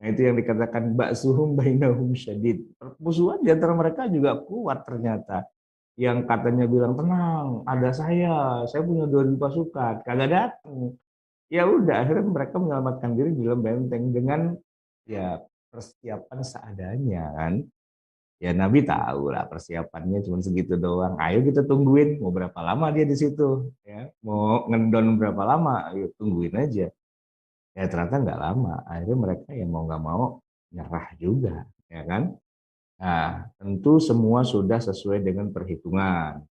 Nah itu yang dikatakan ba'suhum bainahum syadid. Permusuhan di antara mereka juga kuat ternyata. Yang katanya bilang tenang, ada saya punya 2.000 pasukan, kagak datang. Ya udah akhirnya mereka menyelamatkan diri di dalam benteng dengan ya persiapan seadanya kan. Ya Nabi tahu lah persiapannya cuma segitu doang. Ayo kita tungguin mau berapa lama dia di situ ya. Mau ngendon berapa lama, ayo tungguin aja. Ya ternyata nggak lama. Akhirnya mereka ya mau nggak mau nyerah juga ya kan. Nah, tentu semua sudah sesuai dengan perhitungan.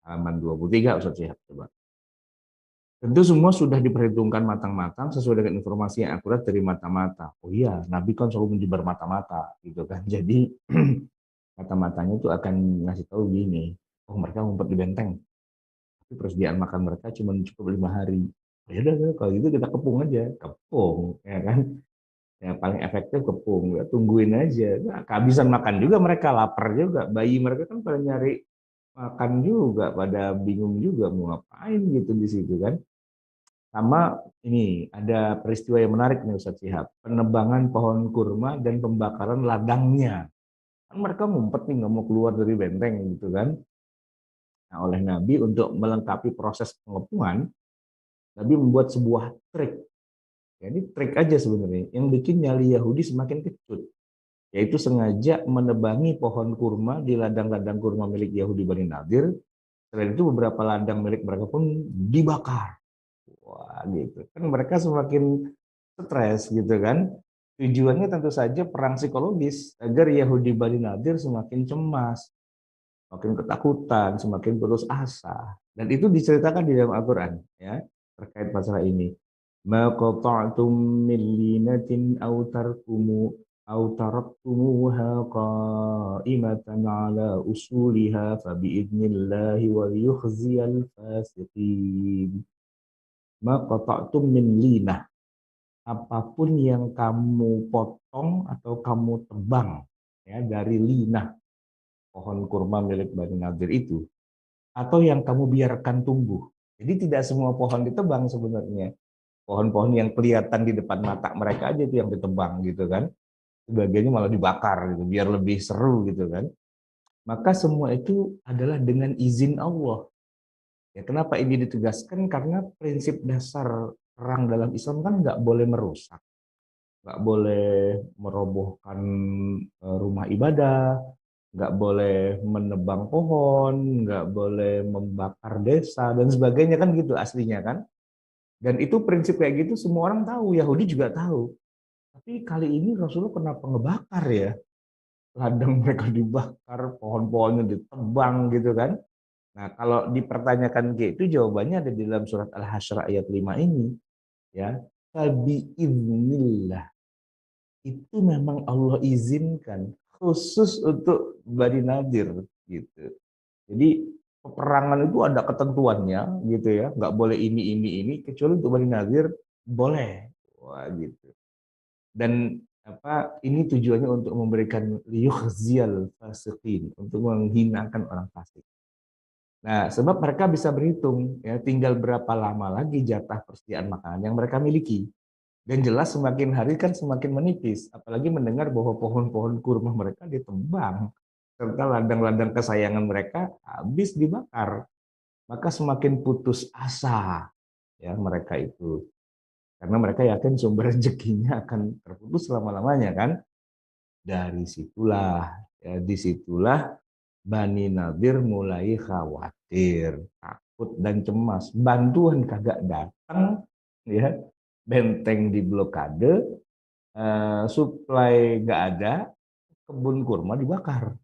Halaman 23 Ustaz Syihab coba. Tentu semua sudah diperhitungkan matang-matang sesuai dengan informasi yang akurat dari mata-mata. Oh iya, Nabi kan selalu menjebar mata-mata gitu kan. Jadi mata-matanya itu akan ngasih tahu gini, oh mereka ngumpet di benteng, tapi persediaan makan mereka cuma cukup 5 hari. Oh, ya udah kalau gitu kita kepung aja, kepung ya kan. Yang paling efektif kepung, ya, tungguin aja. Nah, kehabisan makan juga mereka, lapar juga. Bayi mereka kan pada nyari makan juga, pada bingung juga mau ngapain gitu di situ kan. Sama ini ada peristiwa yang menarik nih Ustaz Syihab, penebangan pohon kurma dan pembakaran ladangnya. Kan mereka ngumpet nih nggak mau keluar dari benteng gitu kan. Nah, oleh Nabi untuk melengkapi proses pengepungan, Nabi membuat sebuah trik. Ya, ini trik aja sebenarnya yang bikin nyali Yahudi semakin kecut, yaitu sengaja menebangi pohon kurma di ladang-ladang kurma milik Yahudi Bani Nadir. Selain itu beberapa ladang milik mereka pun dibakar. Wah, gitu. Kan mereka semakin stres gitu kan. Tujuannya tentu saja perang psikologis agar Yahudi Bani Nadir semakin cemas, semakin ketakutan, semakin putus asa. Dan itu diceritakan di dalam Al-Qur'an ya, terkait masalah ini. Ma qata'tum min linatin aw tarkumu aw taraktumuha qa'imatan ala usuliha fa biidnillahi wal yukhziyal fasiqin. Ma qata'tum min linah, apapun yang kamu potong atau kamu tebang ya dari linah pohon kurma milik Bani Nadir itu, atau yang kamu biarkan tumbuh. Jadi tidak semua pohon ditebang sebenarnya. Pohon-pohon yang kelihatan di depan mata mereka aja itu yang ditebang gitu kan. Sebagiannya malah dibakar gitu biar lebih seru gitu kan. Maka semua itu adalah dengan izin Allah. Ya, kenapa ini ditegaskan? Karena prinsip dasar perang dalam Islam kan nggak boleh merusak, nggak boleh merobohkan rumah ibadah, nggak boleh menebang pohon, nggak boleh membakar desa dan sebagainya kan gitu aslinya kan. Dan itu prinsip kayak gitu semua orang tahu, Yahudi juga tahu. Tapi kali ini Rasulullah kenapa ngebakar ya? Ladang mereka dibakar, pohon-pohonnya ditebang gitu kan. Nah, kalau dipertanyakan kayak itu jawabannya ada di dalam surat Al-Hasyr ayat 5 ini ya. Fabi idznillah, itu memang Allah izinkan khusus untuk Bani Nadir gitu. Jadi peperangan itu ada ketentuannya gitu ya, nggak boleh ini kecuali untuk Bani Nadir boleh. Wah gitu. Dan apa ini tujuannya untuk memberikan liyukhziyal fasiqin, untuk menghinakan orang fasik. Nah, sebab mereka bisa berhitung ya tinggal berapa lama lagi jatah persediaan makanan yang mereka miliki. Dan jelas semakin hari kan semakin menipis, apalagi mendengar bahwa pohon-pohon kurma mereka ditebang, serta ladang-ladang kesayangan mereka habis dibakar. Maka semakin putus asa ya mereka itu. Karena mereka yakin sumber rezekinya akan terputus selama-lamanya kan. Dari situlah, ya, disitulah Bani Nadir mulai khawatir, takut dan cemas. Bantuan kagak datang, ya, benteng diblokade, suplai nggak ada, kebun kurma dibakar.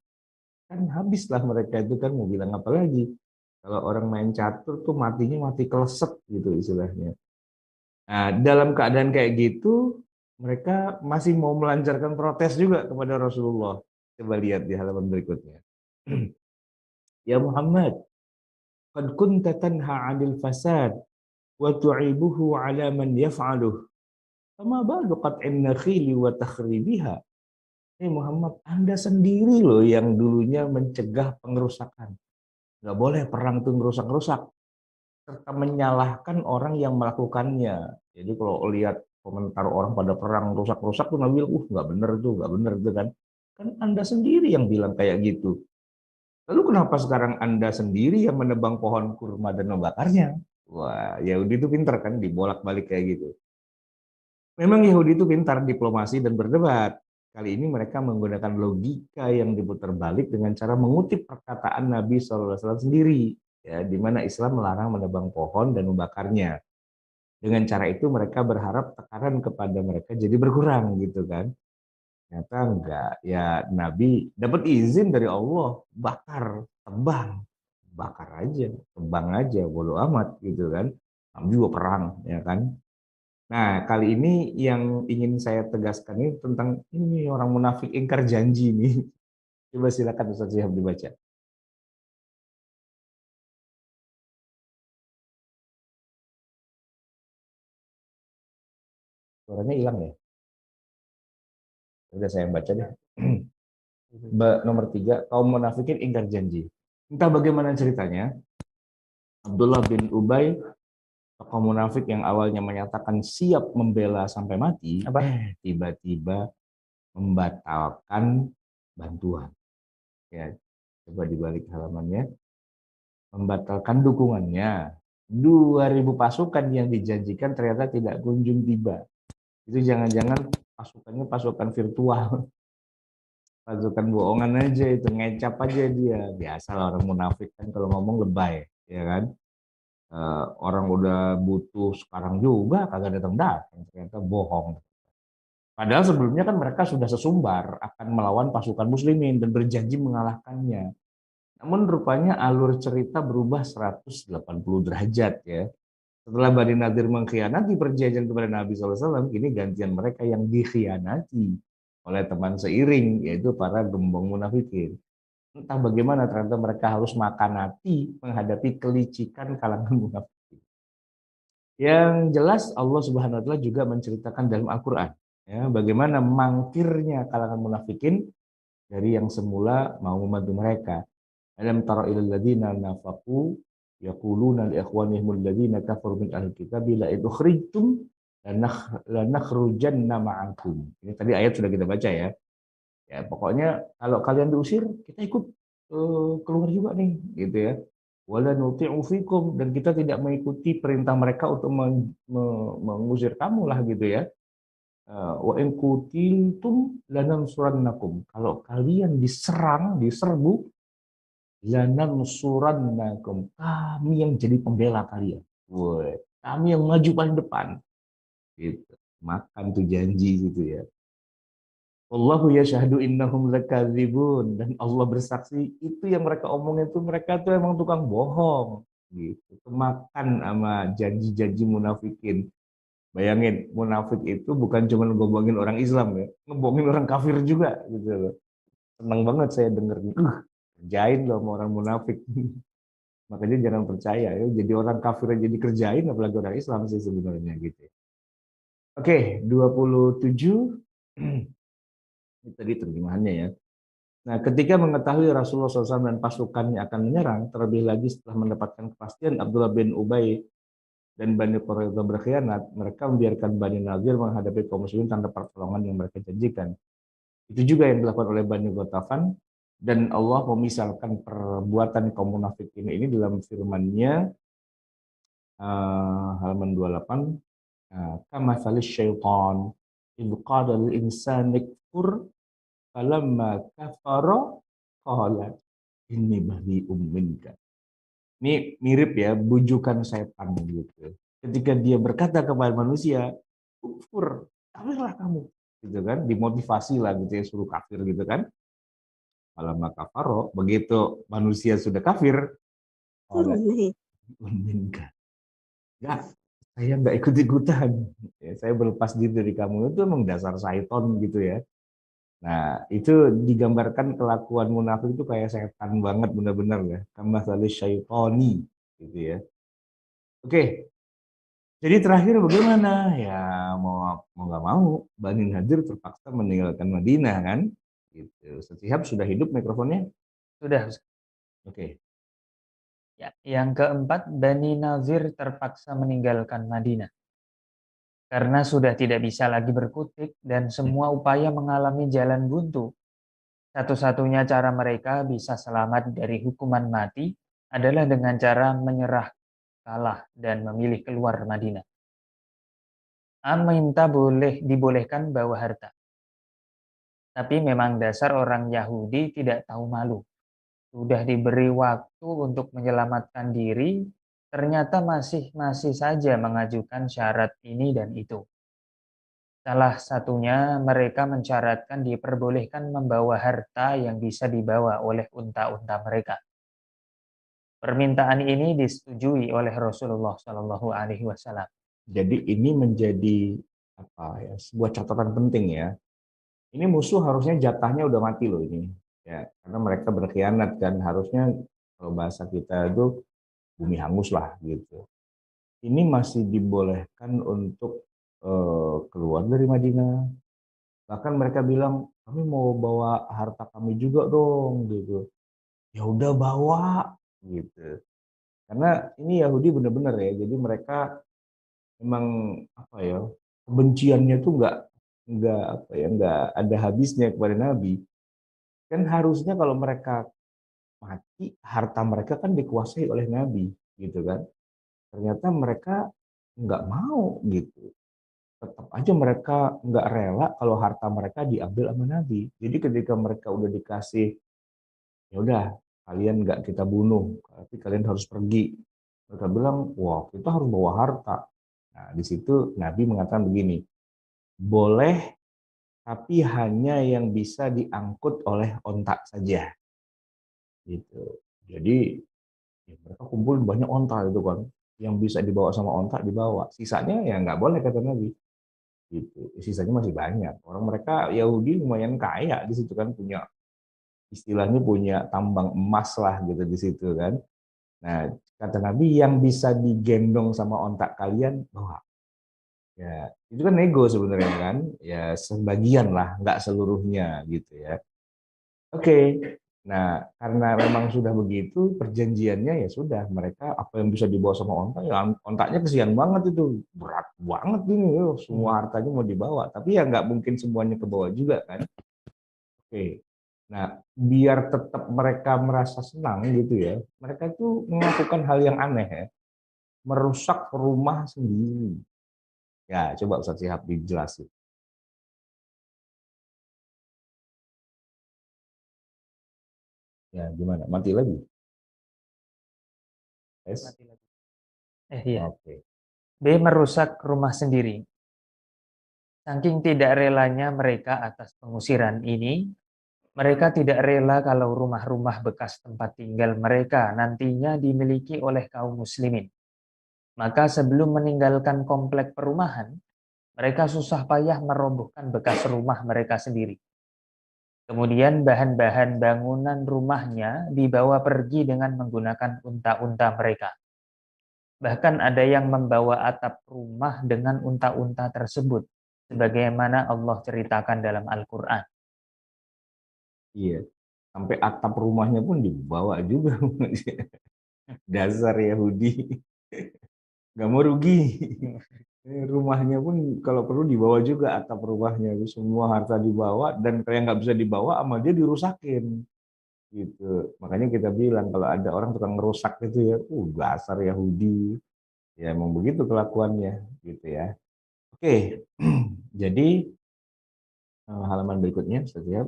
Kan habislah mereka itu kan mau bilang apa lagi. Kalau orang main catur tuh matinya mati keleset gitu istilahnya. Nah, dalam keadaan kayak gitu, mereka masih mau melancarkan protes juga kepada Rasulullah. Coba lihat di halaman berikutnya. Ya Muhammad, qad kunta tanha 'anil fasad wa tu'ibuhu 'ala man yaf'aluh. Fama balu qat'in nakhili wa takhribiha. Muhammad, Anda sendiri loh yang dulunya mencegah pengerusakan. Nggak boleh perang itu ngerusak-rusak. Serta menyalahkan orang yang melakukannya. Jadi kalau lihat komentar orang pada perang rusak-rusak tuh Nabi, nggak bener tuh, nggak bener tuh kan. Kan Anda sendiri yang bilang kayak gitu. Lalu kenapa sekarang Anda sendiri yang menebang pohon kurma dan membakarnya? Wah, Yahudi itu pintar kan, dibolak-balik kayak gitu. Memang Yahudi itu pintar diplomasi dan berdebat. Kali ini mereka menggunakan logika yang diputar balik dengan cara mengutip perkataan Nabi SAW sendiri, ya, di mana Islam melarang menebang pohon dan membakarnya. Dengan cara itu mereka berharap tekanan kepada mereka jadi berkurang gitu kan. Ternyata enggak, ya Nabi dapat izin dari Allah, bakar, tebang, bakar aja, tebang aja, bodo amat gitu kan. Nabi juga perang, ya kan. Nah, kali ini yang ingin saya tegaskan ini tentang ini orang munafik ingkar janji nih. Coba silakan Ustaz Syihab dibaca. Suaranya hilang ya? Udah saya baca deh. Nomor 3, kaum munafikin ingkar janji. Entah bagaimana ceritanya, Abdullah bin Ubay tokoh munafik yang awalnya menyatakan siap membela sampai mati, Apa? tiba-tiba membatalkan bantuan. Ya, coba dibalik halamannya, membatalkan dukungannya. 2.000 pasukan yang dijanjikan ternyata tidak kunjung tiba. Itu jangan-jangan pasukannya pasukan virtual, pasukan bohongan aja, itu ngecap aja dia. Biasalah orang munafik kan kalau ngomong lebay, ya kan? Orang udah butuh sekarang juga kagak datang-datang, ternyata bohong. Padahal sebelumnya kan mereka sudah sesumbar akan melawan pasukan muslimin dan berjanji mengalahkannya. Namun rupanya alur cerita berubah 180 derajat ya. Setelah Bani Nadir mengkhianati perjanjian kepada Nabi SAW, kini gantian mereka yang dikhianati oleh teman seiring, yaitu para gembong munafikin. Entah bagaimana ternyata mereka harus makan hati menghadapi kelicikan kalangan munafikin. Yang jelas Allah Subhanahu wa taala juga menceritakan dalam Al-Qur'an ya, bagaimana mangkirnya kalangan munafikin dari yang semula mau membantu mereka. Alam tara ilal ladzina nafaqu yaquluna li ikhwanihim alladzina kafaru min ahli kitab la in ukhrijtum lanakhrujanna ma'akum. Ini tadi ayat sudah kita baca ya. Ya pokoknya kalau kalian diusir kita ikut keluar juga nih gitu ya. Wala nuti'u fikum, dan kita tidak mengikuti perintah mereka untuk mengusir kamu lah gitu ya. Wa in qutiltum lanansurannakum. Kalau kalian diserang, diserbu, lanansurannakum. Kami yang jadi pembela kalian. Woi, kami yang maju paling depan. Gitu. Makan tuh janji gitu ya. Allahu yashhadu innahum lakadzibun, dan Allah bersaksi itu yang mereka omongin itu mereka tuh emang tukang bohong gitu. Kemakan sama janji-janji munafikin. Bayangin, munafik itu bukan cuma ngebohongin orang Islam ya, ngebohongin orang kafir juga gitu loh. Senang banget saya denger, kerjain loh sama orang munafik. Makanya jangan percaya ya, jadi orang kafir aja dikerjain apalagi orang Islam sih sebenarnya gitu. Oke, 27 ini tadi terjemahannya ya. Nah, ketika mengetahui Rasulullah SAW dan pasukannya akan menyerang, terlebih lagi setelah mendapatkan kepastian Abdullah bin Ubay dan Bani Quraidah berkhianat, mereka membiarkan Bani Nadir menghadapi kaum muslimin tanpa pertolongan yang mereka janjikan. Itu juga yang dilakukan oleh Bani Ghatafan, dan Allah memisalkan perbuatan kaum munafik ini dalam firman-Nya halaman 28, kama salis syaitan idh qala lil insani kfur falamma kafara qala inni bari'um minka. Ini mirip ya, bujukan setan gitu. Ketika dia berkata kepada manusia, kufur, kafirlah kamu. Gitu kan, dimotivasi lah gitu ya, suruh kafir gitu kan. Falamma kafaro, begitu manusia sudah kafir, qala minka. Enggak, saya enggak ikut-ikutan. Ya, saya berlepas diri dari kamu. Itu emang dasar syaiton gitu ya. Nah, itu digambarkan kelakuan munafik itu kayak setan banget benar-benar ya. Kama salis syaitoni gitu ya. Oke, jadi terakhir bagaimana? Ya mau nggak mau, Bani Nadir terpaksa meninggalkan Madinah kan. Gitu. Setiap sudah hidup mikrofonnya. Sudah. Oke. Ya, yang keempat, Bani Nazir terpaksa meninggalkan Madinah karena sudah tidak bisa lagi berkutik dan semua upaya mengalami jalan buntu. Satu-satunya cara mereka bisa selamat dari hukuman mati adalah dengan cara menyerah, kalah, dan memilih keluar Madinah. Minta dibolehkan bawa harta. Tapi memang dasar orang Yahudi tidak tahu malu. Sudah diberi waktu untuk menyelamatkan diri, ternyata masih saja mengajukan syarat ini dan itu. Salah satunya mereka mensyaratkan diperbolehkan membawa harta yang bisa dibawa oleh unta-unta mereka. Permintaan ini disetujui oleh Rasulullah Shallallahu Alaihi Wasallam. Jadi ini menjadi apa ya, sebuah catatan penting ya. Ini musuh harusnya jatahnya udah mati loh ini. Ya, karena mereka berkhianat kan, harusnya kalau bahasa kita itu bumi hangus lah gitu. Ini masih dibolehkan untuk keluar dari Madinah. Bahkan mereka bilang, kami mau bawa harta kami juga dong gitu. Ya udah bawa gitu. Karena ini Yahudi benar-benar ya. Jadi mereka memang apa ya, kebenciannya tuh nggak apa ya, nggak ada habisnya kepada Nabi. Kan harusnya kalau mereka mati, harta mereka kan dikuasai oleh Nabi, gitu kan. Ternyata mereka nggak mau gitu. Tetap aja mereka nggak rela kalau harta mereka diambil sama Nabi. Jadi ketika mereka udah dikasih, ya udah kalian nggak kita bunuh, tapi kalian harus pergi. Mereka bilang, wah kita harus bawa harta. Nah di situ Nabi mengatakan begini, boleh tapi hanya yang bisa diangkut oleh ontak saja. Gitu. Jadi ya mereka kumpul banyak onta itu kan, yang bisa dibawa sama onta dibawa. Sisanya ya nggak boleh kata Nabi. Gitu. Sisanya masih banyak. Orang mereka Yahudi lumayan kaya di situ kan, punya istilahnya punya tambang emas lah gitu di situ kan. Nah, kata Nabi yang bisa digendong sama ontak kalian bawa. Ya, itu kan nego sebenarnya kan. Ya sebagian lah, nggak seluruhnya gitu ya. Oke. Nah, karena memang sudah begitu perjanjiannya, ya sudah mereka apa yang bisa dibawa sama ontak ya ontaknya kesian banget itu, berat banget ini semua hartanya mau dibawa, tapi ya nggak mungkin semuanya ke bawah juga kan. Oke. Nah, biar tetap mereka merasa senang gitu ya, mereka itu melakukan hal yang aneh ya, merusak rumah sendiri. Ya, coba Ustaz Shihab dijelasin. Ya, gimana? Mati lagi? Yes? Mati lagi. Iya. Oke. B. Merusak rumah sendiri. Saking tidak relanya mereka atas pengusiran ini, mereka tidak rela kalau rumah-rumah bekas tempat tinggal mereka nantinya dimiliki oleh kaum muslimin. Maka sebelum meninggalkan komplek perumahan, mereka susah payah merobohkan bekas rumah mereka sendiri. Kemudian bahan-bahan bangunan rumahnya dibawa pergi dengan menggunakan unta-unta mereka. Bahkan ada yang membawa atap rumah dengan unta-unta tersebut, sebagaimana Allah ceritakan dalam Al-Quran. Iya. Sampai atap rumahnya pun dibawa juga. Dasar Yahudi. Nggak mau rugi. Rumahnya pun kalau perlu dibawa juga atap rumahnya. Semua harta dibawa dan kayak nggak bisa dibawa sama dia dirusakin. Gitu. Makanya kita bilang kalau ada orang tukang ngerusak itu ya, dasar Yahudi. Ya emang begitu kelakuannya gitu ya. Oke. Jadi halaman berikutnya setiap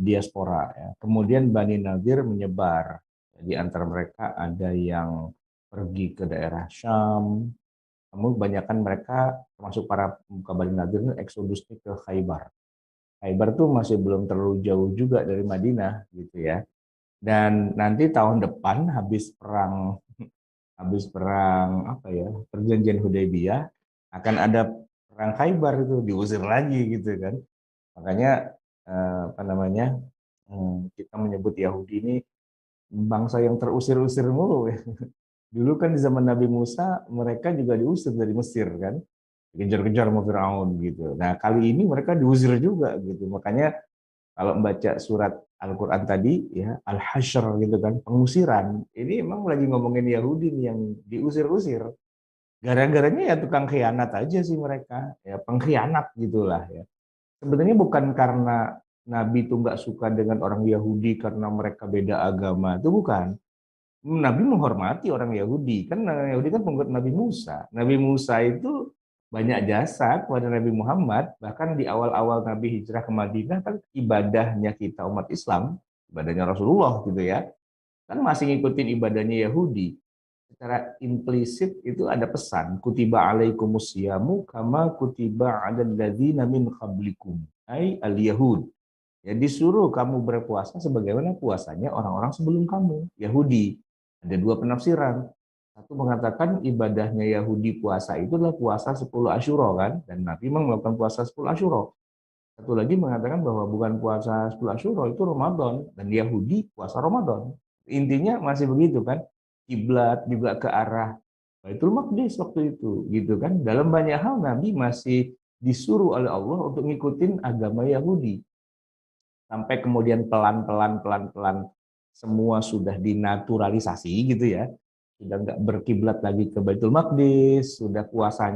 diaspora ya. Kemudian Bani Nadir menyebar. Di antara mereka ada yang pergi ke daerah Syam. Namun kebanyakan mereka termasuk para pemuka Bani Nadir eksodusnya ke Khaybar. Khaybar tuh masih belum terlalu jauh juga dari Madinah gitu ya. Dan nanti tahun depan habis perang apa ya, perjanjian Hudaybiyah, akan ada perang Khaybar, itu diusir lagi gitu kan. Makanya apa namanya, kita menyebut Yahudi ini bangsa yang terusir-usir mulu ya. Dulu kan di zaman Nabi Musa mereka juga diusir dari Mesir kan, dikejar-kejar sama Firaun gitu. Nah kali ini mereka diusir juga gitu. Makanya kalau membaca surat Al-Quran tadi ya, Al-Hasyr gitu kan, pengusiran, ini emang lagi ngomongin Yahudi nih yang diusir-usir. Gara-garanya ya tukang khianat aja sih mereka, ya pengkhianat gitulah ya. Sebenarnya bukan karena Nabi itu nggak suka dengan orang Yahudi karena mereka beda agama, itu bukan. Nabi menghormati orang Yahudi, kan orang Yahudi kan pengikut Nabi Musa. Nabi Musa itu banyak jasa kepada Nabi Muhammad, bahkan di awal-awal Nabi hijrah ke Madinah kan ibadahnya kita umat Islam, ibadahnya Rasulullah gitu ya, kan masih ngikutin ibadahnya Yahudi. Secara implisit itu ada pesan, kutiba alaikumusyamu kama kutiba ala ladzina min qablikum, ai al-yahud. Ya disuruh kamu berpuasa sebagaimana puasanya orang-orang sebelum kamu, Yahudi. Ada dua penafsiran. Satu mengatakan ibadahnya Yahudi puasa itu adalah puasa 10 Asyura kan, dan Nabi memang melakukan puasa 10 Asyura. Satu lagi mengatakan bahwa bukan puasa 10 Asyura, itu Ramadan, dan Yahudi puasa Ramadan. Intinya masih begitu kan. Kiblat juga ke arah Baitul Maqdis waktu itu, gitu kan. Dalam banyak hal Nabi masih disuruh oleh Allah untuk ngikutin agama Yahudi. Sampai kemudian pelan-pelan semua sudah dinaturalisasi gitu ya. sudah nggak berkiblat lagi ke Baitul Maqdis, sudah puasa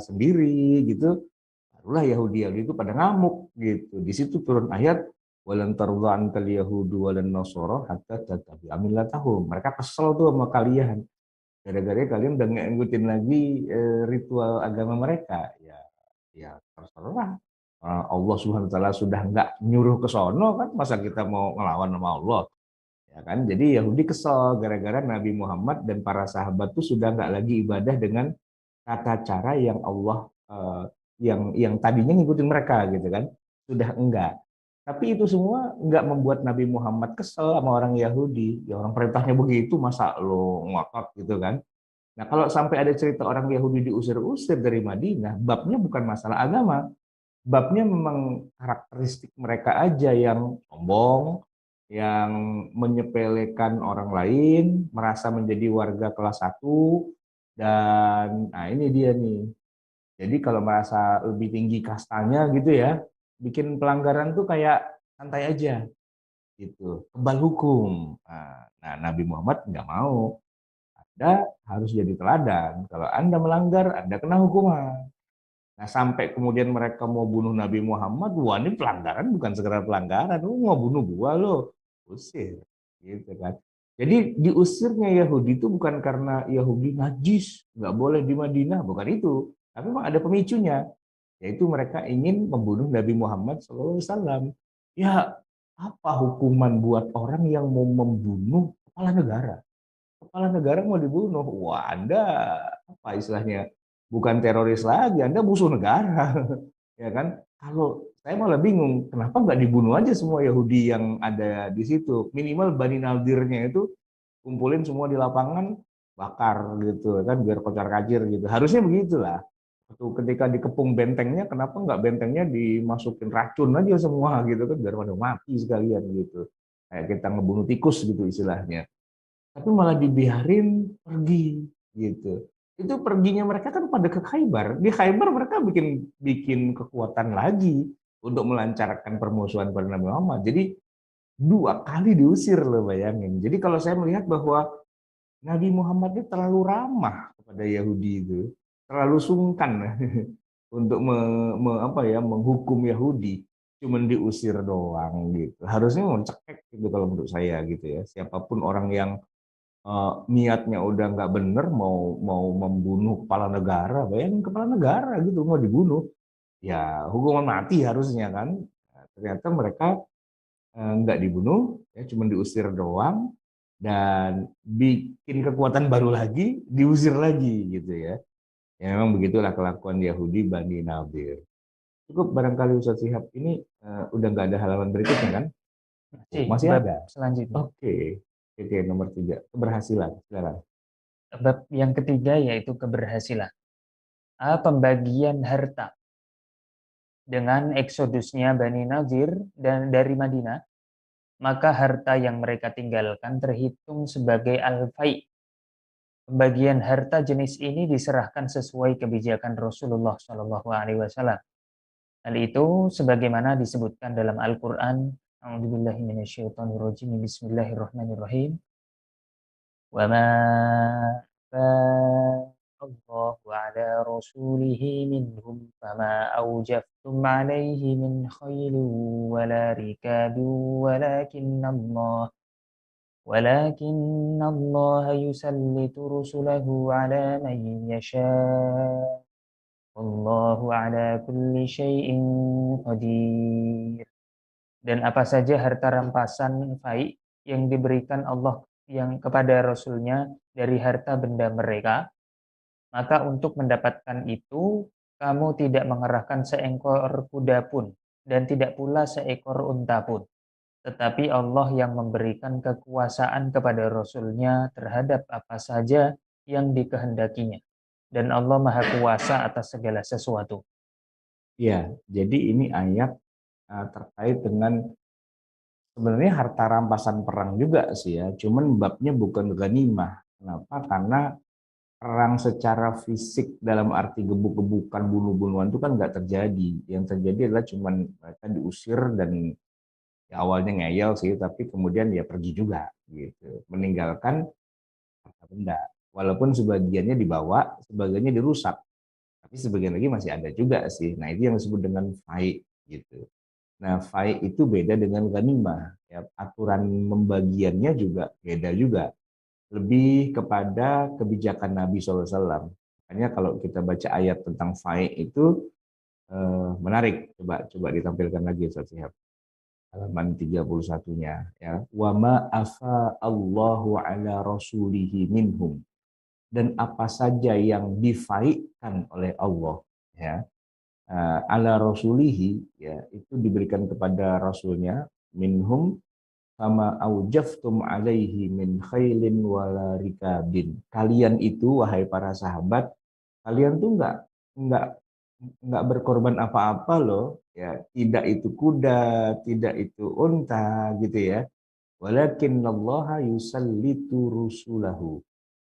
sendiri gitu. Barulah Yahudi itu pada ngamuk gitu. Di situ turun ayat walan tardha ankal yahudu walan nasara hatta tattabi'a millatahum. Mereka kesel tuh sama kalian. Gara-gara kalian udah ngikutin lagi ritual agama mereka. Ya terserah. Allah Subhanahu wa taala sudah nggak nyuruh ke sono kan, masa kita mau ngelawan sama Allah? Ya kan? Jadi Yahudi kesel gara-gara Nabi Muhammad dan para sahabat tuh sudah nggak lagi ibadah dengan tata cara yang Allah yang tadinya ngikutin mereka gitu kan, sudah enggak. Tapi itu semua enggak membuat Nabi Muhammad kesel sama orang Yahudi. Ya orang perintahnya begitu masa lo ngotot gitu kan. Nah kalau sampai ada cerita orang Yahudi diusir-usir dari Madinah, babnya bukan masalah agama, babnya memang karakteristik mereka aja yang sombong, yang menyepelekan orang lain, merasa menjadi warga kelas satu, dan nah ini dia nih. Jadi kalau merasa lebih tinggi kastanya gitu ya, bikin pelanggaran tuh kayak santai aja gitu, kebal hukum. Nah, Nabi Muhammad nggak mau. Anda harus jadi teladan. Kalau Anda melanggar, Anda kena hukuman. Nah, sampai kemudian mereka mau bunuh Nabi Muhammad, wah ini pelanggaran bukan sekedar pelanggaran, lu mau bunuh gua lo, usir, gitu kan. Jadi diusirnya Yahudi itu bukan karena Yahudi najis, nggak boleh di Madinah, bukan itu. Tapi memang ada pemicunya, yaitu mereka ingin membunuh Nabi Muhammad SAW. Ya, apa hukuman buat orang yang mau membunuh kepala negara? Kepala negara mau dibunuh, wah Anda apa istilahnya, bukan teroris lagi, Anda musuh negara, ya kan? Kalau saya malah bingung, kenapa nggak dibunuh aja semua Yahudi yang ada di situ? Minimal Bani Nadirnya itu kumpulin semua di lapangan, bakar gitu, kan biar kocar kacir gitu. Harusnya begitulah. Waktu ketika dikepung bentengnya, kenapa nggak bentengnya dimasukin racun aja semua gitu kan, biar pada mati sekalian gitu. Kayak kita ngebunuh tikus gitu istilahnya, tapi malah dibiarin pergi gitu. Itu perginya mereka kan pada ke Khaybar. Di Khaybar mereka bikin bikin kekuatan lagi untuk melancarkan permusuhan pada Nabi Muhammad. Jadi dua kali diusir loh, bayangin. Jadi kalau saya melihat bahwa Nabi Muhammad itu terlalu ramah kepada Yahudi itu, terlalu sungkan untuk menghukum Yahudi, cuman diusir doang gitu. Harusnya mencekik gitu kalau menurut saya gitu ya. Siapapun orang yang niatnya udah nggak bener, mau mau membunuh kepala negara, bayangin kepala negara gitu mau dibunuh, ya hukuman mati harusnya kan. Nah, ternyata mereka nggak dibunuh, ya cuma diusir doang dan bikin kekuatan baru lagi, diusir lagi gitu ya. Ya memang begitulah kelakuan Yahudi Bani Nadir. Cukup barangkali Ustaz Sihab ini udah nggak ada halaman berikutnya kan? Oh, Masih masih bab ada. selanjutnya. Oke, oke nomor 3 keberhasilan. Silakan. Bab yang ketiga yaitu keberhasilan. Pembagian harta. Dengan eksodusnya Bani Nadir dan dari Madinah, maka harta yang mereka tinggalkan terhitung sebagai al-fai. Pembagian harta jenis ini diserahkan sesuai kebijakan Rasulullah Shallallahu Alaihi Wasallam. Hal itu sebagaimana disebutkan dalam Al-Quran. A'udzubillahi minasyaitonirrajim. Bismillahirrahmanirrahim. Wa ma Allah ala rasulihi minhum fama awjaftum alaihi min khairin wala rikabin ولكن الله يسلط رسله على من يشاء والله على كل شيء قدير. Dan apa saja harta rampasan fai yang diberikan Allah yang kepada Rasulnya dari harta benda mereka, maka untuk mendapatkan itu kamu tidak mengerahkan seekor kuda pun dan tidak pula seekor unta pun. Tetapi Allah yang memberikan kekuasaan kepada Rasul-Nya terhadap apa saja yang dikehendakinya. Dan Allah Maha Kuasa atas segala sesuatu. Ya, jadi ini ayat terkait dengan sebenarnya harta rampasan perang juga sih ya, cuman babnya bukan ghanimah. Kenapa? Karena perang secara fisik dalam arti gebuk-gebukan, bunuh-bunuhan itu kan nggak terjadi. Yang terjadi adalah cuman mereka diusir dan ya awalnya ngeyel sih, tapi kemudian ya pergi juga gitu, meninggalkan harta benda. Walaupun sebagiannya dibawa, sebagiannya dirusak, tapi sebagian lagi masih ada juga sih. Nah, itu yang disebut dengan fai gitu. Nah, fai itu beda dengan ghanimah. Ya, aturan membagiannya juga beda juga. Lebih kepada kebijakan Nabi SAW. Makanya kalau kita baca ayat tentang fai itu menarik. Coba ditampilkan lagi Ustaz Syihab. Halaman 31-nya ya. Wa ma afa Allahu ala rasulihi minhum. Dan apa saja yang difaikan oleh Allah ya, ala rasulihi ya, itu diberikan kepada rasulnya, minhum sama aujaftum alaihi min khailin wala rikabin. Kalian itu wahai para sahabat, kalian tuh enggak enggak berkorban apa-apa loh ya, tidak itu kuda, tidak itu unta gitu ya. Walakinallaha yusallitu rusulahu.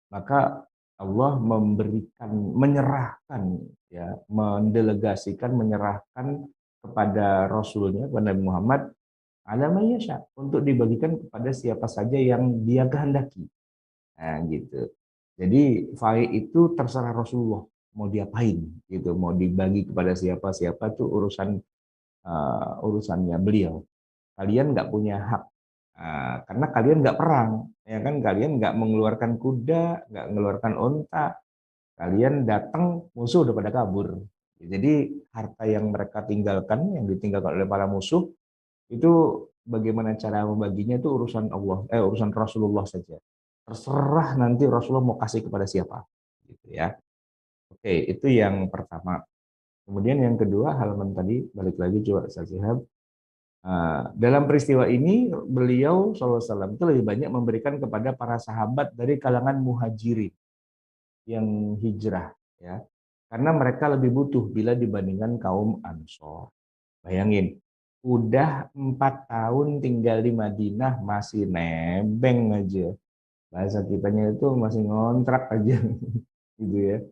Maka Allah memberikan, menyerahkan ya, mendelegasikan, menyerahkan kepada Rasulnya, kepada Nabi Muhammad, ala mayyasha, untuk dibagikan kepada siapa saja yang dia kehendaki. Nah, gitu. Jadi fai itu terserah Rasulullah mau diapain gitu, mau dibagi kepada siapa itu urusannya beliau. Kalian nggak punya hak. Karena kalian nggak perang, ya kan? Kalian nggak mengeluarkan kuda, nggak mengeluarkan unta, kalian datang musuh udah pada kabur. Jadi harta yang mereka tinggalkan, yang ditinggalkan oleh para musuh, itu bagaimana cara membaginya itu urusan Allah, urusan Rasulullah saja. Terserah nanti Rasulullah mau kasih kepada siapa, gitu ya. Oke, itu yang pertama. Kemudian yang kedua, halaman tadi balik lagi coba Ustaz Syihab. Dalam peristiwa ini beliau SAW itu lebih banyak memberikan kepada para sahabat dari kalangan muhajirin yang hijrah ya, karena mereka lebih butuh bila dibandingkan kaum Ansor. Bayangin, udah 4 tahun tinggal di Madinah masih nebeng aja, bahasa kitanya itu masih ngontrak aja gitu ya.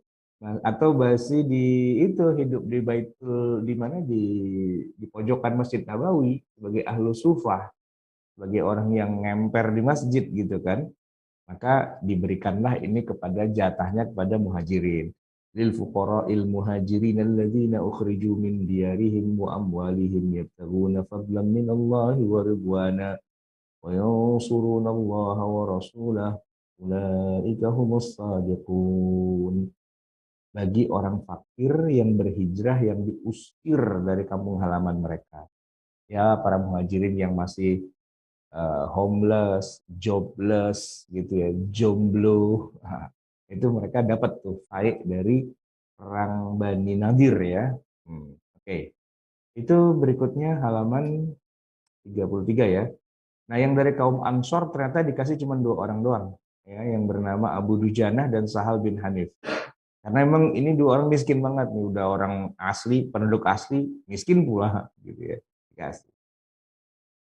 Nah, atau masih di itu hidup di Baitul, di mana, di pojokan Masjid Nabawi sebagai ahlu sufah, sebagai orang yang ngemper di masjid gitu kan. Maka diberikanlah ini kepada jatahnya kepada muhajirin. Lil fuqara'il muhajirin alladzina ukhriju min diyarihim wa amwalihim yabtaghuna fadlan min Allah wa ridwana wa yansuruna Allah wa rasulah ulaika humus shadiqun. Bagi orang fakir yang berhijrah, yang diusir dari kampung halaman mereka. Ya, para muhajirin yang masih homeless, jobless gitu ya, jomblo. Nah, itu mereka dapat tuh faid dari perang Bani Nadir ya. Oke. Itu berikutnya halaman 33 ya. Nah, yang dari kaum Ansor ternyata dikasih cuma 2 orang doang ya, yang bernama Abu Dujanah dan Sahal bin Hanif. Karena emang ini 2 orang miskin banget nih, udah orang asli, penduduk asli, miskin pula gitu ya. Dikasih.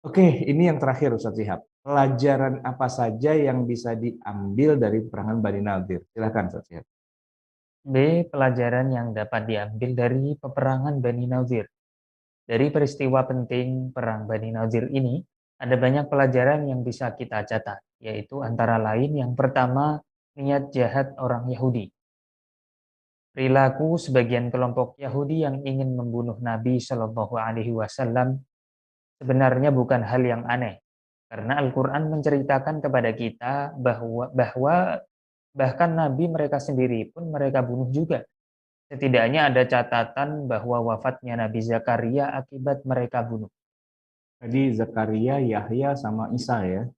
Oke, ini yang terakhir Ustaz Syihab. Pelajaran apa saja yang bisa diambil dari peperangan Bani Nadir? Silakan Ustaz Syihab. B. Pelajaran yang dapat diambil dari peperangan Bani Nadir. Dari peristiwa penting perang Bani Nadir ini, ada banyak pelajaran yang bisa kita catat, yaitu antara lain yang pertama, niat jahat orang Yahudi. Perilaku sebagian kelompok Yahudi yang ingin membunuh Nabi Shallallahu Alaihi Wasallam sebenarnya bukan hal yang aneh, karena Al-Quran menceritakan kepada kita bahwa bahkan Nabi mereka sendiri pun mereka bunuh juga. Setidaknya ada catatan bahwa wafatnya Nabi Zakaria akibat mereka bunuh. Tadi Zakaria, Yahya, sama Isa ya.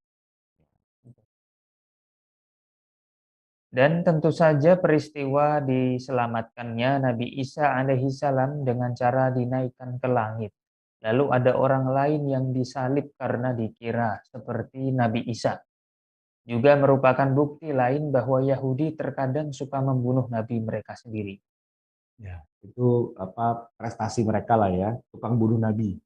Dan tentu saja peristiwa diselamatkannya Nabi Isa alaihi salam dengan cara dinaikkan ke langit. Lalu ada orang lain yang disalib karena dikira seperti Nabi Isa. Juga merupakan bukti lain bahwa Yahudi terkadang suka membunuh nabi mereka sendiri. Ya, itu apa prestasi mereka lah ya, tukang bunuh nabi.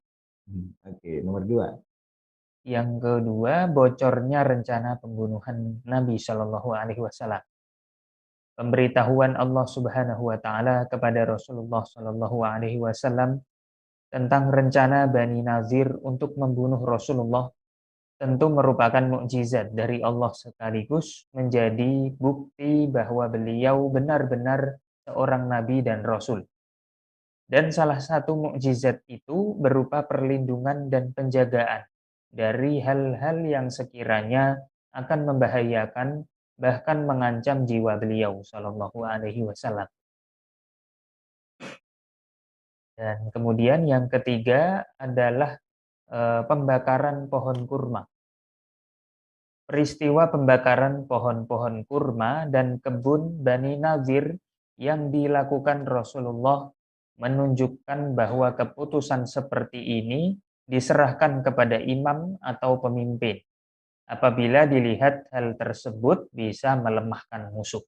Oke, nomor 2. Yang kedua, bocornya rencana pembunuhan Nabi Shallallahu Alaihi Wasallam. Pemberitahuan Allah Subhanahu Wa Taala kepada Rasulullah Shallallahu Alaihi Wasallam tentang rencana Bani Nazir untuk membunuh Rasulullah tentu merupakan mukjizat dari Allah sekaligus menjadi bukti bahwa beliau benar-benar seorang nabi dan rasul. Dan salah satu mukjizat itu berupa perlindungan dan penjagaan dari hal-hal yang sekiranya akan membahayakan bahkan mengancam jiwa beliau sallallahu alaihi wasallam. Dan kemudian yang ketiga adalah pembakaran pohon kurma. Peristiwa pembakaran pohon-pohon kurma dan kebun Bani Nadir yang dilakukan Rasulullah menunjukkan bahwa keputusan seperti ini diserahkan kepada imam atau pemimpin apabila dilihat hal tersebut bisa melemahkan musuh.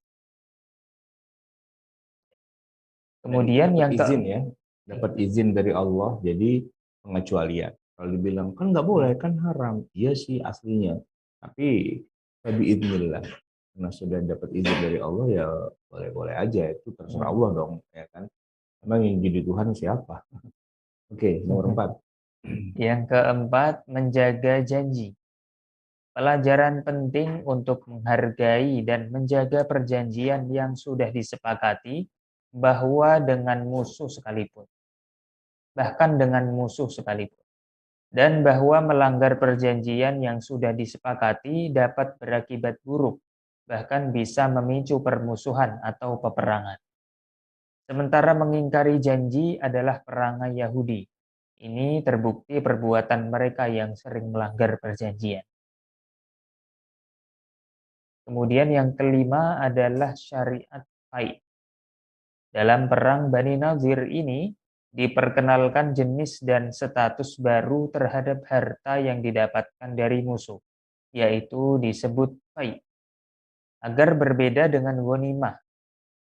Kemudian dapat yang izin ya, dapat izin dari Allah, jadi pengecualian. Kalau dibilang kan nggak boleh, kan haram. Iya sih aslinya, tapi biidznillah, karena sudah dapat izin dari Allah ya boleh-boleh aja, itu terserah Allah dong, ya kan. Emang yang jadi Tuhan siapa? Oke, nomor 4. Yang keempat, menjaga janji. Pelajaran penting untuk menghargai dan menjaga perjanjian yang sudah disepakati bahwa dengan musuh sekalipun, bahkan dengan musuh sekalipun, dan bahwa melanggar perjanjian yang sudah disepakati dapat berakibat buruk, bahkan bisa memicu permusuhan atau peperangan. Sementara mengingkari janji adalah perangai Yahudi. Ini terbukti perbuatan mereka yang sering melanggar perjanjian. Kemudian yang kelima adalah syariat fai. Dalam perang Bani Nadir ini diperkenalkan jenis dan status baru terhadap harta yang didapatkan dari musuh, yaitu disebut fai. Agar berbeda dengan ghanimah,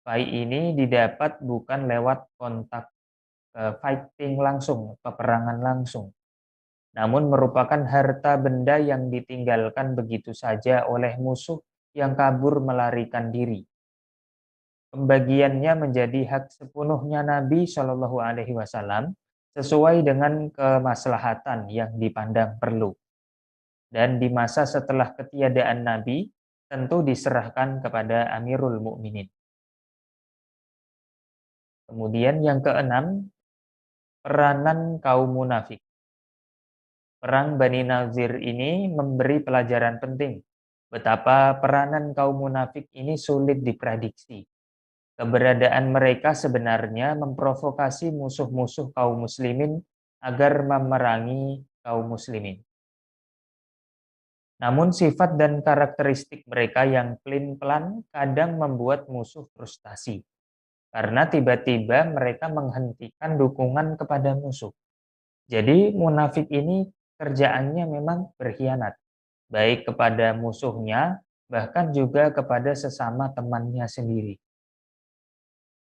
fai ini didapat bukan lewat kontak fighting langsung, peperangan langsung, namun merupakan harta benda yang ditinggalkan begitu saja oleh musuh yang kabur melarikan diri. Pembagiannya menjadi hak sepenuhnya Nabi Shallallahu Alaihi Wasallam sesuai dengan kemaslahatan yang dipandang perlu. Dan di masa setelah ketiadaan Nabi, tentu diserahkan kepada Amirul Mukminin. Kemudian yang keenam, peranan kaum munafik. Perang Bani Nadir ini memberi pelajaran penting betapa peranan kaum munafik ini sulit diprediksi. Keberadaan mereka sebenarnya memprovokasi musuh-musuh kaum muslimin agar memerangi kaum muslimin. Namun sifat dan karakteristik mereka yang pelin-pelan kadang membuat musuh frustasi. Karena tiba-tiba mereka menghentikan dukungan kepada musuh. Jadi munafik ini kerjaannya memang berkhianat. Baik kepada musuhnya, bahkan juga kepada sesama temannya sendiri.